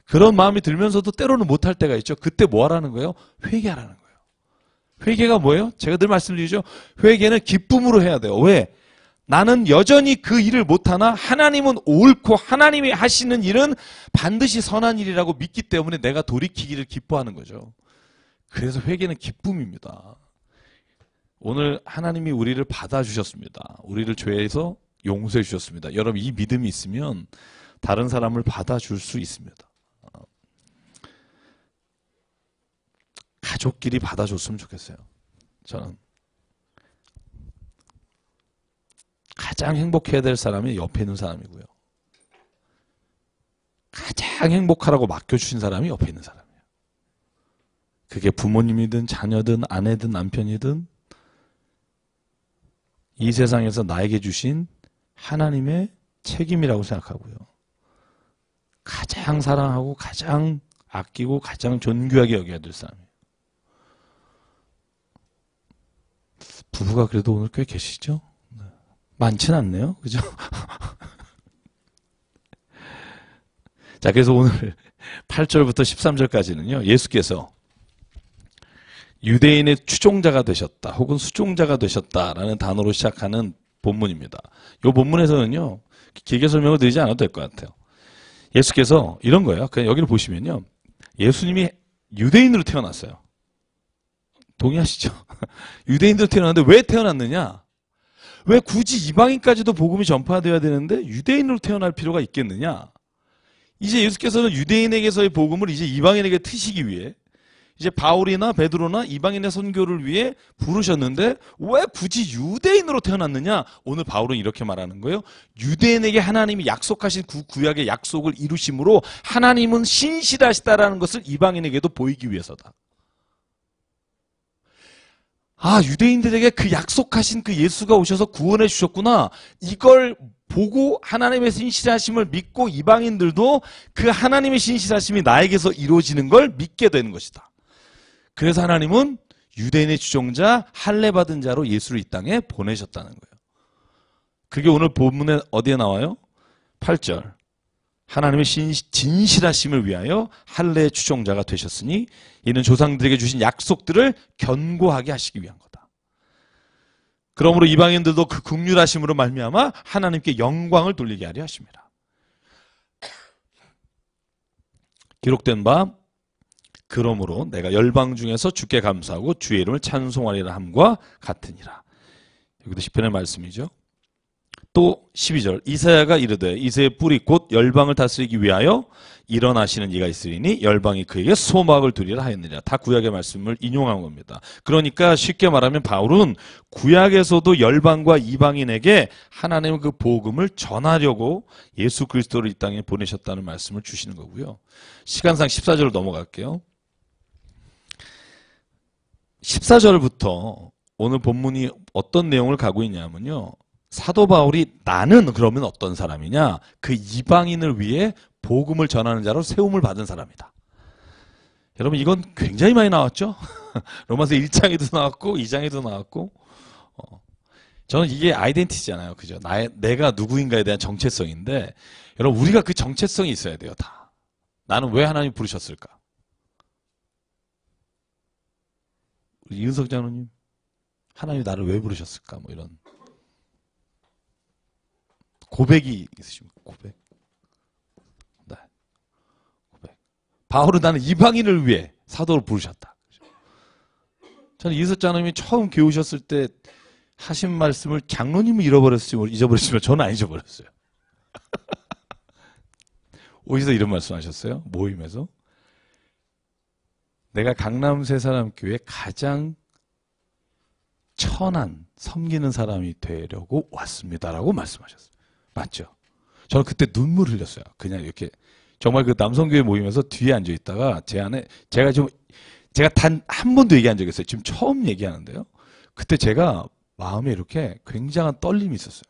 그런 마음이 들면서도 때로는 못할 때가 있죠. 그때 뭐 하라는 거예요? 회개하라는 거예요. 회개가 뭐예요? 제가 늘 말씀드리죠. 회개는 기쁨으로 해야 돼요. 왜? 나는 여전히 그 일을 못하나 하나님은 옳고 하나님이 하시는 일은 반드시 선한 일이라고 믿기 때문에 내가 돌이키기를 기뻐하는 거죠. 그래서 회개는 기쁨입니다. 오늘 하나님이 우리를 받아주셨습니다. 우리를 죄에서 용서해 주셨습니다. 여러분 이 믿음이 있으면 다른 사람을 받아줄 수 있습니다. 가족끼리 받아줬으면 좋겠어요. 저는 가장 행복해야 될 사람이 옆에 있는 사람이고요. 가장 행복하라고 맡겨주신 사람이 옆에 있는 사람이에요. 그게 부모님이든 자녀든 아내든 남편이든 이 세상에서 나에게 주신 하나님의 책임이라고 생각하고요. 가장 사랑하고 가장 아끼고 가장 존귀하게 여겨야 될 사람이에요. 부부가 그래도 오늘 꽤 계시죠? 많지는 않네요. 그죠? 자, 그래서 오늘 8절부터 13절까지는요. 예수께서 유대인의 추종자가 되셨다. 혹은 수종자가 되셨다라는 단어로 시작하는 본문입니다. 이 본문에서는요. 길게 설명을 드리지 않아도 될 것 같아요. 예수께서 이런 거예요. 그냥 여기를 보시면요. 예수님이 유대인으로 태어났어요. 동의하시죠? 유대인으로 태어났는데 왜 태어났느냐? 왜 굳이 이방인까지도 복음이 전파되어야 되는데 유대인으로 태어날 필요가 있겠느냐? 이제 예수께서는 유대인에게서의 복음을 이제 이방인에게 트시기 위해 이제 바울이나 베드로나 이방인의 선교를 위해 부르셨는데 왜 굳이 유대인으로 태어났느냐? 오늘 바울은 이렇게 말하는 거예요. 유대인에게 하나님이 약속하신 구약의 약속을 이루심으로 하나님은 신실하시다라는 것을 이방인에게도 보이기 위해서다. 아, 유대인들에게 그 약속하신 그 예수가 오셔서 구원해 주셨구나. 이걸 보고 하나님의 신실하심을 믿고 이방인들도 그 하나님의 신실하심이 나에게서 이루어지는 걸 믿게 되는 것이다. 그래서 하나님은 유대인의 추종자, 할례 받은 자로 예수를 이 땅에 보내셨다는 거예요. 그게 오늘 본문에 어디에 나와요? 8절. 하나님의 진실하심을 위하여 할례의 추종자가 되셨으니 이는 조상들에게 주신 약속들을 견고하게 하시기 위한 거다. 그러므로 이방인들도 그 긍휼하심으로 말미암아 하나님께 영광을 돌리게 하려 하십니다. 기록된 바 그러므로 내가 열방 중에서 주께 감사하고 주의 이름을 찬송하리라 함과 같으니라. 여기도 시편의 말씀이죠. 또 12절 이사야가 이르되 이새의 뿔이 곧 열방을 다스리기 위하여 일어나시는 이가 있으리니 열방이 그에게 소망을 두리라 하였느니라. 다 구약의 말씀을 인용한 겁니다. 그러니까 쉽게 말하면 바울은 구약에서도 열방과 이방인에게 하나님의 그 복음을 전하려고 예수 그리스도를 이 땅에 보내셨다는 말씀을 주시는 거고요. 시간상 14절을 넘어갈게요. 14절부터 오늘 본문이 어떤 내용을 가고 있냐면요. 사도 바울이 나는 그러면 어떤 사람이냐? 그 이방인을 위해 복음을 전하는 자로 세움을 받은 사람이다. 여러분 이건 굉장히 많이 나왔죠? 로마서 1장에도 나왔고 2장에도 나왔고 저는 이게 아이덴티티잖아요. 그죠? 내가 누구인가에 대한 정체성인데 여러분 우리가 그 정체성이 있어야 돼요. 다. 나는 왜 하나님 부르셨을까? 우리 이은석 장로님 하나님이 나를 왜 부르셨을까? 뭐 이런 고백이 있으십니까? 고백. 네. 고백. 바울은 나는 이방인을 위해 사도를 부르셨다. 저는 이은석 장로님이 처음 교회 오셨을 때 하신 말씀을 장로님은 잊어버렸지만 저는 안 잊어버렸어요. 어디서 이런 말씀 하셨어요? 모임에서. 내가 강남세 사람교회 가장 천한 섬기는 사람이 되려고 왔습니다라고 말씀하셨어요. 맞죠? 저는 그때 눈물 흘렸어요. 그냥 이렇게 정말 그 남성교회 모임에서 뒤에 앉아 있다가 제가 단 한 번도 얘기한 적이 있어요. 지금 처음 얘기하는데요. 그때 제가 마음에 이렇게 굉장한 떨림이 있었어요.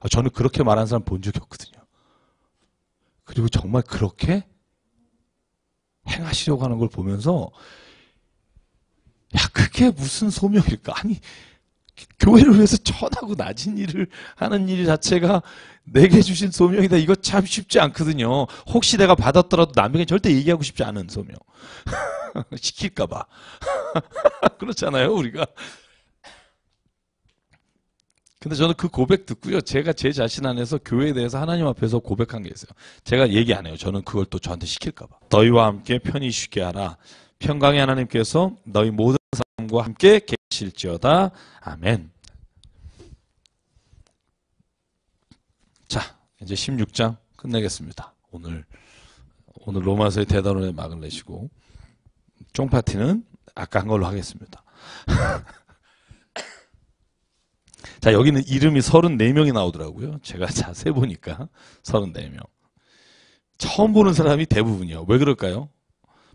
저는 그렇게 말하는 사람 본 적이 없거든요. 그리고 정말 그렇게 행하시려고 하는 걸 보면서 야 그게 무슨 소명일까? 아니 교회를 위해서 천하고 낮은 일을 하는 일 자체가 내게 주신 소명이다. 이거 참 쉽지 않거든요. 혹시 내가 받았더라도 남에게 절대 얘기하고 싶지 않은 소명. 시킬까 봐. 그렇잖아요 우리가. 근데 저는 그 고백 듣고요. 제가 제 자신 안에서 교회에 대해서 하나님 앞에서 고백한 게 있어요. 제가 얘기 안 해요. 저는 그걸 또 저한테 시킬까 봐. 너희와 함께 편히 쉬게 하라. 평강의 하나님께서 너희 모든 사람과 함께 계실지어다. 아멘. 자, 이제 16장 끝내겠습니다. 오늘 로마서의 대단원의 막을 내시고 쫑파티는 아까 한 걸로 하겠습니다. 자, 여기는 이름이 34명이 나오더라고요. 제가 자세히 보니까 34명. 처음 보는 사람이 대부분이요. 왜 그럴까요?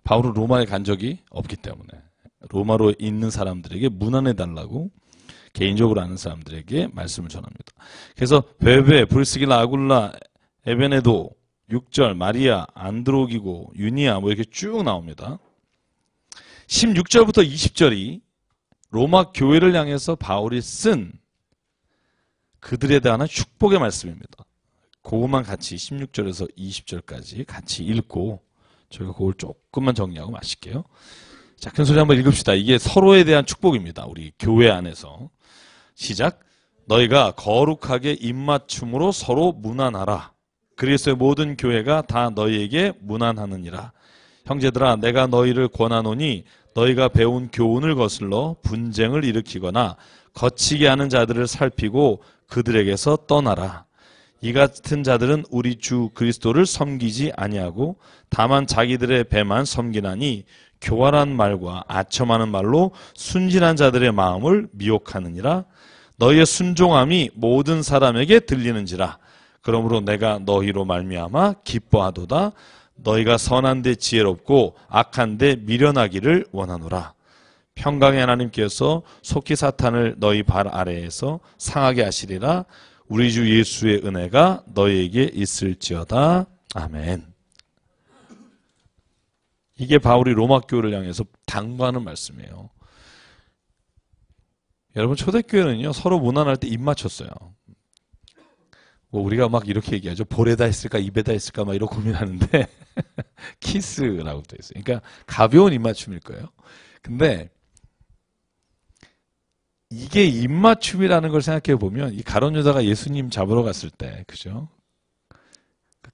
바울은 로마에 간 적이 없기 때문에. 로마로 있는 사람들에게 문안해달라고 개인적으로 아는 사람들에게 말씀을 전합니다. 그래서 베베, 브리스길라, 아굴라, 에베네도, 6절, 마리아, 안드로기고, 유니아 뭐 이렇게 쭉 나옵니다. 16절부터 20절이 로마 교회를 향해서 바울이 쓴 그들에 대한 축복의 말씀입니다. 그것만 같이 16절에서 20절까지 같이 읽고 저희가 그걸 조금만 정리하고 마실게요. 자, 큰 소리 한번 읽읍시다. 이게 서로에 대한 축복입니다. 우리 교회 안에서. 시작. 너희가 거룩하게 입맞춤으로 서로 문안하라. 그리스도의 모든 교회가 다 너희에게 문안하느니라. 형제들아 내가 너희를 권하노니 너희가 배운 교훈을 거슬러 분쟁을 일으키거나 거치게 하는 자들을 살피고 그들에게서 떠나라. 이 같은 자들은 우리 주 그리스도를 섬기지 아니하고 다만 자기들의 배만 섬기나니 교활한 말과 아첨하는 말로 순진한 자들의 마음을 미혹하느니라. 너희의 순종함이 모든 사람에게 들리는지라. 그러므로 내가 너희로 말미암아 기뻐하도다. 너희가 선한 데 지혜롭고 악한 데 미련하기를 원하노라. 평강의 하나님께서 속히 사탄을 너희 발 아래에서 상하게 하시리라. 우리 주 예수의 은혜가 너희에게 있을지어다. 아멘. 이게 바울이 로마 교회를 향해서 당부하는 말씀이에요. 여러분 초대교회는요 서로 문안할 때 입 맞췄어요. 뭐 우리가 막 이렇게 얘기하죠. 볼에다 했을까 입에다 했을까 막 이런 고민하는데 키스라고 돼 있어요. 그러니까 가벼운 입맞춤일 거예요. 근데 이게 입맞춤이라는 걸 생각해 보면 이 가룟 유다가 예수님 잡으러 갔을 때, 그죠?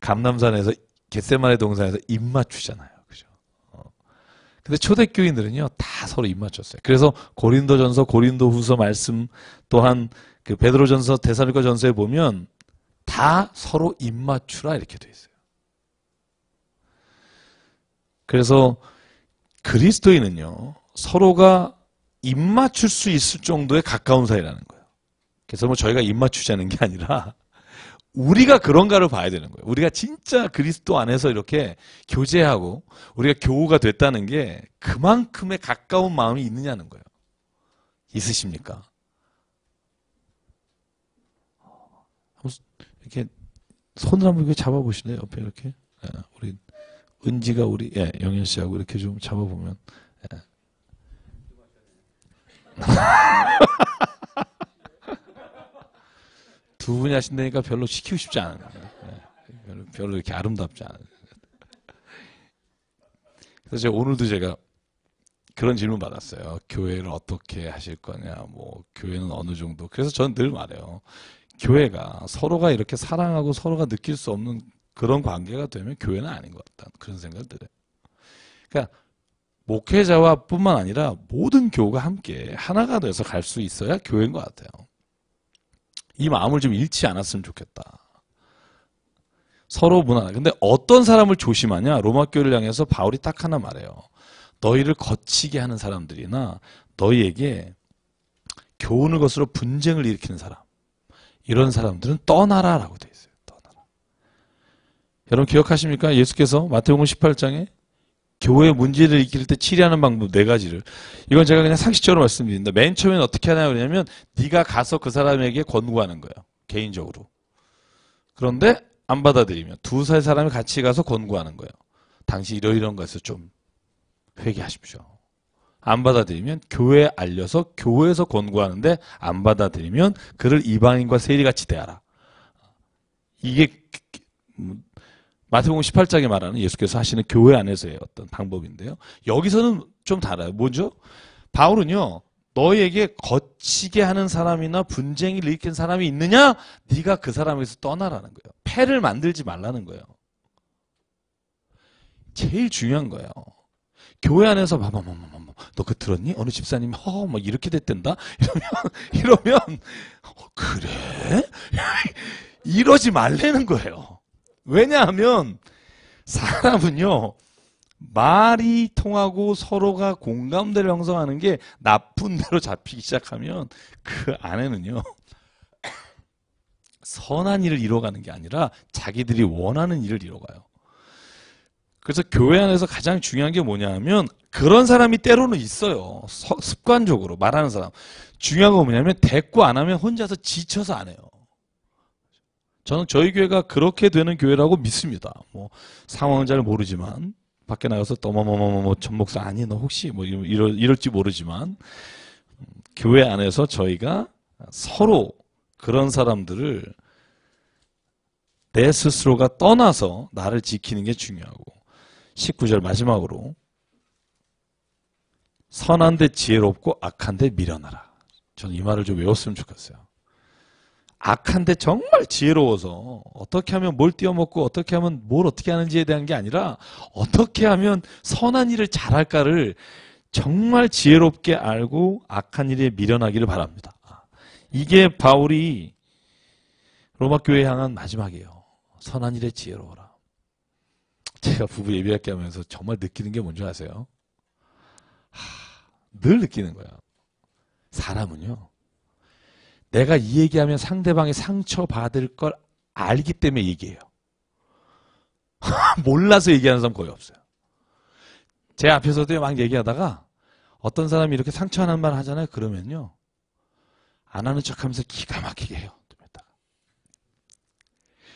감남산에서 겟세마네 동산에서 입맞추잖아요, 그죠? 근데 초대교인들은요 다 서로 입맞췄어요. 그래서 고린도전서, 고린도후서 말씀 또한 그 베드로전서, 데살로니가전서에 보면 다 서로 입맞추라 이렇게 돼 있어요. 그래서 그리스도인은요 서로가 입맞출 수 있을 정도의 가까운 사이라는 거예요. 그래서 뭐 저희가 입맞추자는 게 아니라 우리가 그런가를 봐야 되는 거예요. 우리가 진짜 그리스도 안에서 이렇게 교제하고 우리가 교우가 됐다는 게 그만큼의 가까운 마음이 있느냐는 거예요. 있으십니까? 이렇게 손을 한번 이렇게 잡아보실래요? 옆에 이렇게. 예, 우리 은지가 우리 영현 씨하고 이렇게 좀 잡아보면. 예. 두 분이 하신다니까 별로 시키고 싶지 않아요. 별로 이렇게 아름답지 않아요. 그래서 오늘도 제가 그런 질문 받았어요. 교회를 어떻게 하실 거냐, 뭐 교회는 어느 정도. 그래서 저는 늘 말해요. 교회가 서로가 이렇게 사랑하고 서로가 느낄 수 없는 그런 관계가 되면 교회는 아닌 것 같다. 그런 생각을 들어요. 그러니까 목회자와 뿐만 아니라 모든 교우가 함께 하나가 돼서 갈 수 있어야 교회인 것 같아요. 이 마음을 좀 잃지 않았으면 좋겠다. 서로 무난하게. 근데 어떤 사람을 조심하냐? 로마 교회를 향해서 바울이 딱 하나 말해요. 너희를 거치게 하는 사람들이나 너희에게 교훈을 거스러 분쟁을 일으키는 사람, 이런 사람들은 떠나라라고 되어 있어요. 떠나라. 여러분 기억하십니까? 예수께서 마태복음 18장에 교회의 문제를 일으킬 때 치료하는 방법 4가지를, 이건 제가 그냥 상식적으로 말씀드립니다. 맨 처음에는 어떻게 하냐 그러냐면 네가 가서 그 사람에게 권고하는 거예요. 개인적으로. 그런데 안 받아들이면 두세 사람이 같이 가서 권고하는 거예요. 당시 이러이러한 것에서 좀 회개하십시오. 안 받아들이면 교회에 알려서 교회에서 권고하는데 안 받아들이면 그를 이방인과 세리같이 대하라. 이게 마태복음 18장에 말하는 예수께서 하시는 교회 안에서의 어떤 방법인데요. 여기서는 좀 달라요. 뭐죠? 바울은요, 너희에게 거치게 하는 사람이나 분쟁을 일으킨 사람이 있느냐? 네가 그 사람에서 떠나라는 거예요. 패를 만들지 말라는 거예요. 제일 중요한 거예요. 교회 안에서 너 그거 들었니? 어느 집사님이 막 이렇게 됐댄다? 이러면 그래? 이러지 말라는 거예요. 왜냐하면 사람은요 말이 통하고 서로가 공감대를 형성하는 게 나쁜 대로 잡히기 시작하면 그 안에는요 선한 일을 이뤄가는 게 아니라 자기들이 원하는 일을 이뤄가요. 그래서 교회 안에서 가장 중요한 게 뭐냐 하면 그런 사람이 때로는 있어요. 습관적으로 말하는 사람. 중요한 건 뭐냐면 대꾸 안 하면 혼자서 지쳐서 안 해요. 저는 저희 교회가 그렇게 되는 교회라고 믿습니다. 뭐 상황은 잘 모르지만 밖에 나가서 또 전 목사 아니 너 혹시 뭐 이럴지 모르지만 교회 안에서 저희가 서로 그런 사람들을 내 스스로가 떠나서 나를 지키는 게 중요하고 19절 마지막으로 선한데 지혜롭고 악한데 미련하라. 저는 이 말을 좀 외웠으면 좋겠어요. 악한데 정말 지혜로워서 어떻게 하면 뭘 띄어먹고 어떻게 하면 뭘 어떻게 하는지에 대한 게 아니라 어떻게 하면 선한 일을 잘할까를 정말 지혜롭게 알고 악한 일에 미련하기를 바랍니다. 이게 바울이 로마 교회에 향한 마지막이에요. 선한 일에 지혜로워라. 제가 부부 예비학기 하면서 정말 느끼는 게 뭔지 아세요? 늘 느끼는 거야. 사람은요. 내가 이 얘기하면 상대방이 상처받을 걸 알기 때문에 얘기해요. 몰라서 얘기하는 사람 거의 없어요. 제 앞에서도 막 얘기하다가 어떤 사람이 이렇게 상처하는 말 하잖아요. 그러면요. 안 하는 척하면서 기가 막히게 해요.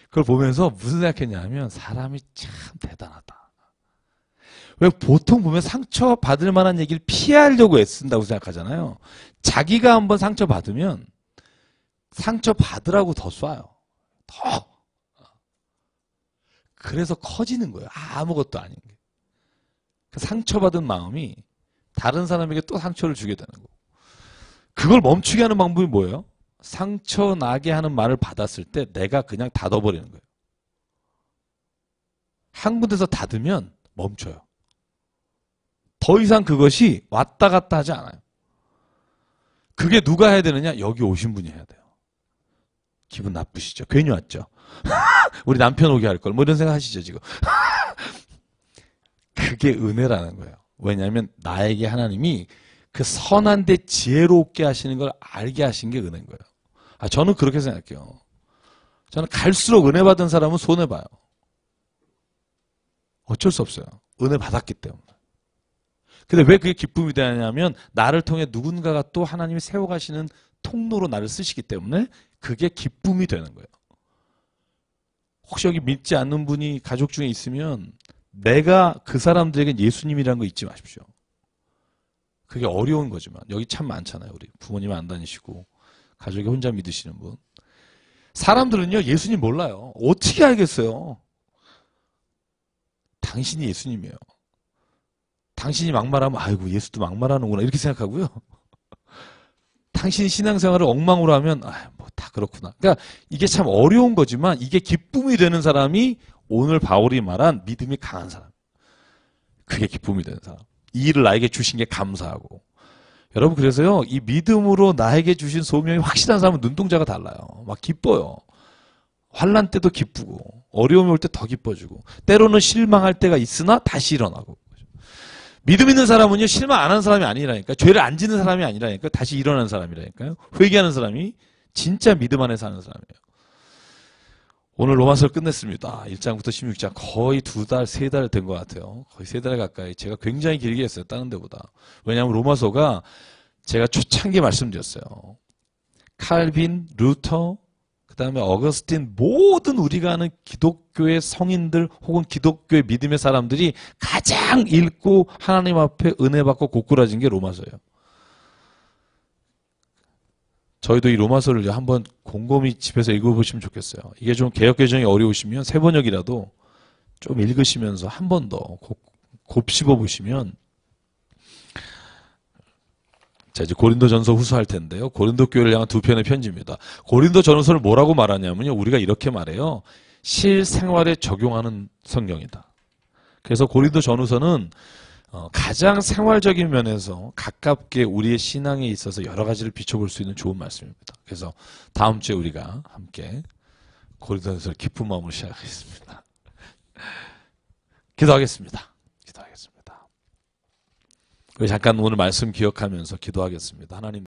그걸 보면서 무슨 생각했냐면 사람이 참 대단하다. 왜 보통 보면 상처받을 만한 얘기를 피하려고 애쓴다고 생각하잖아요. 자기가 한번 상처받으면 상처받으라고 더 쏴요. 더. 그래서 커지는 거예요. 아무것도 아닌 게. 그 상처받은 마음이 다른 사람에게 또 상처를 주게 되는 거고. 그걸 멈추게 하는 방법이 뭐예요? 상처 나게 하는 말을 받았을 때 내가 그냥 닫아버리는 거예요. 한 군데서 닫으면 멈춰요. 더 이상 그것이 왔다 갔다 하지 않아요. 그게 누가 해야 되느냐? 여기 오신 분이 해야 돼요. 기분 나쁘시죠? 괜히 왔죠? 우리 남편 오게 할 걸. 뭐 이런 생각 하시죠, 지금? 그게 은혜라는 거예요. 왜냐하면 나에게 하나님이 그 선한데 지혜롭게 하시는 걸 알게 하신 게 은혜인 거예요. 저는 그렇게 생각해요. 저는 갈수록 은혜 받은 사람은 손해봐요. 어쩔 수 없어요. 은혜 받았기 때문에. 근데 왜 그게 기쁨이 되냐면 나를 통해 누군가가 또 하나님이 세워가시는 통로로 나를 쓰시기 때문에 그게 기쁨이 되는 거예요. 혹시 여기 믿지 않는 분이 가족 중에 있으면 내가 그 사람들에겐 예수님이라는 거 잊지 마십시오. 그게 어려운 거지만 여기 참 많잖아요. 우리 부모님 안 다니시고 가족이 혼자 믿으시는 분. 사람들은요 예수님 몰라요. 어떻게 알겠어요? 당신이 예수님이에요. 당신이 막말하면 아이고 예수도 막말하는구나 이렇게 생각하고요. 당신이 신앙생활을 엉망으로 하면 뭐 다 그렇구나. 그러니까 이게 참 어려운 거지만 이게 기쁨이 되는 사람이 오늘 바울이 말한 믿음이 강한 사람. 그게 기쁨이 되는 사람. 이 일을 나에게 주신 게 감사하고. 여러분 그래서요 이 믿음으로 나에게 주신 소명이 확실한 사람은 눈동자가 달라요. 막 기뻐요. 환난 때도 기쁘고 어려움이 올 때 더 기뻐지고 때로는 실망할 때가 있으나 다시 일어나고. 믿음 있는 사람은요 실망 안 하는 사람이 아니라니까. 죄를 안 짓는 사람이 아니라니까. 다시 일어나는 사람이라니까요. 회개하는 사람이 진짜 믿음 안에 사는 사람이에요. 오늘 로마서를 끝냈습니다. 1장부터 16장 거의 2달, 3달 된 것 같아요. 거의 3달 가까이. 제가 굉장히 길게 했어요. 다른 데보다. 왜냐하면 로마서가 제가 초창기에 말씀드렸어요. 칼빈, 루터, 그 다음에 어거스틴 모든 우리가 아는 기독교의 성인들 혹은 기독교의 믿음의 사람들이 가장 읽고 하나님 앞에 은혜 받고 고꾸라진 게 로마서예요. 저희도 이 로마서를 한번 곰곰이 집에서 읽어보시면 좋겠어요. 이게 좀 개역개정이 어려우시면 세 번역이라도 좀 읽으시면서 한 번 더 곱씹어 보시면. 자, 이제 고린도전서 후서 할 텐데요. 고린도 교회를 향한 2편의 편지입니다. 고린도전서를 뭐라고 말하냐면요. 우리가 이렇게 말해요. 실생활에 적용하는 성경이다. 그래서 고린도전서는 가장 생활적인 면에서 가깝게 우리의 신앙에 있어서 여러 가지를 비춰볼 수 있는 좋은 말씀입니다. 그래서 다음 주에 우리가 함께 고린도전서를 기쁜 마음으로 시작하겠습니다. 기도하겠습니다. 우리 잠깐 오늘 말씀 기억하면서 기도하겠습니다. 하나님.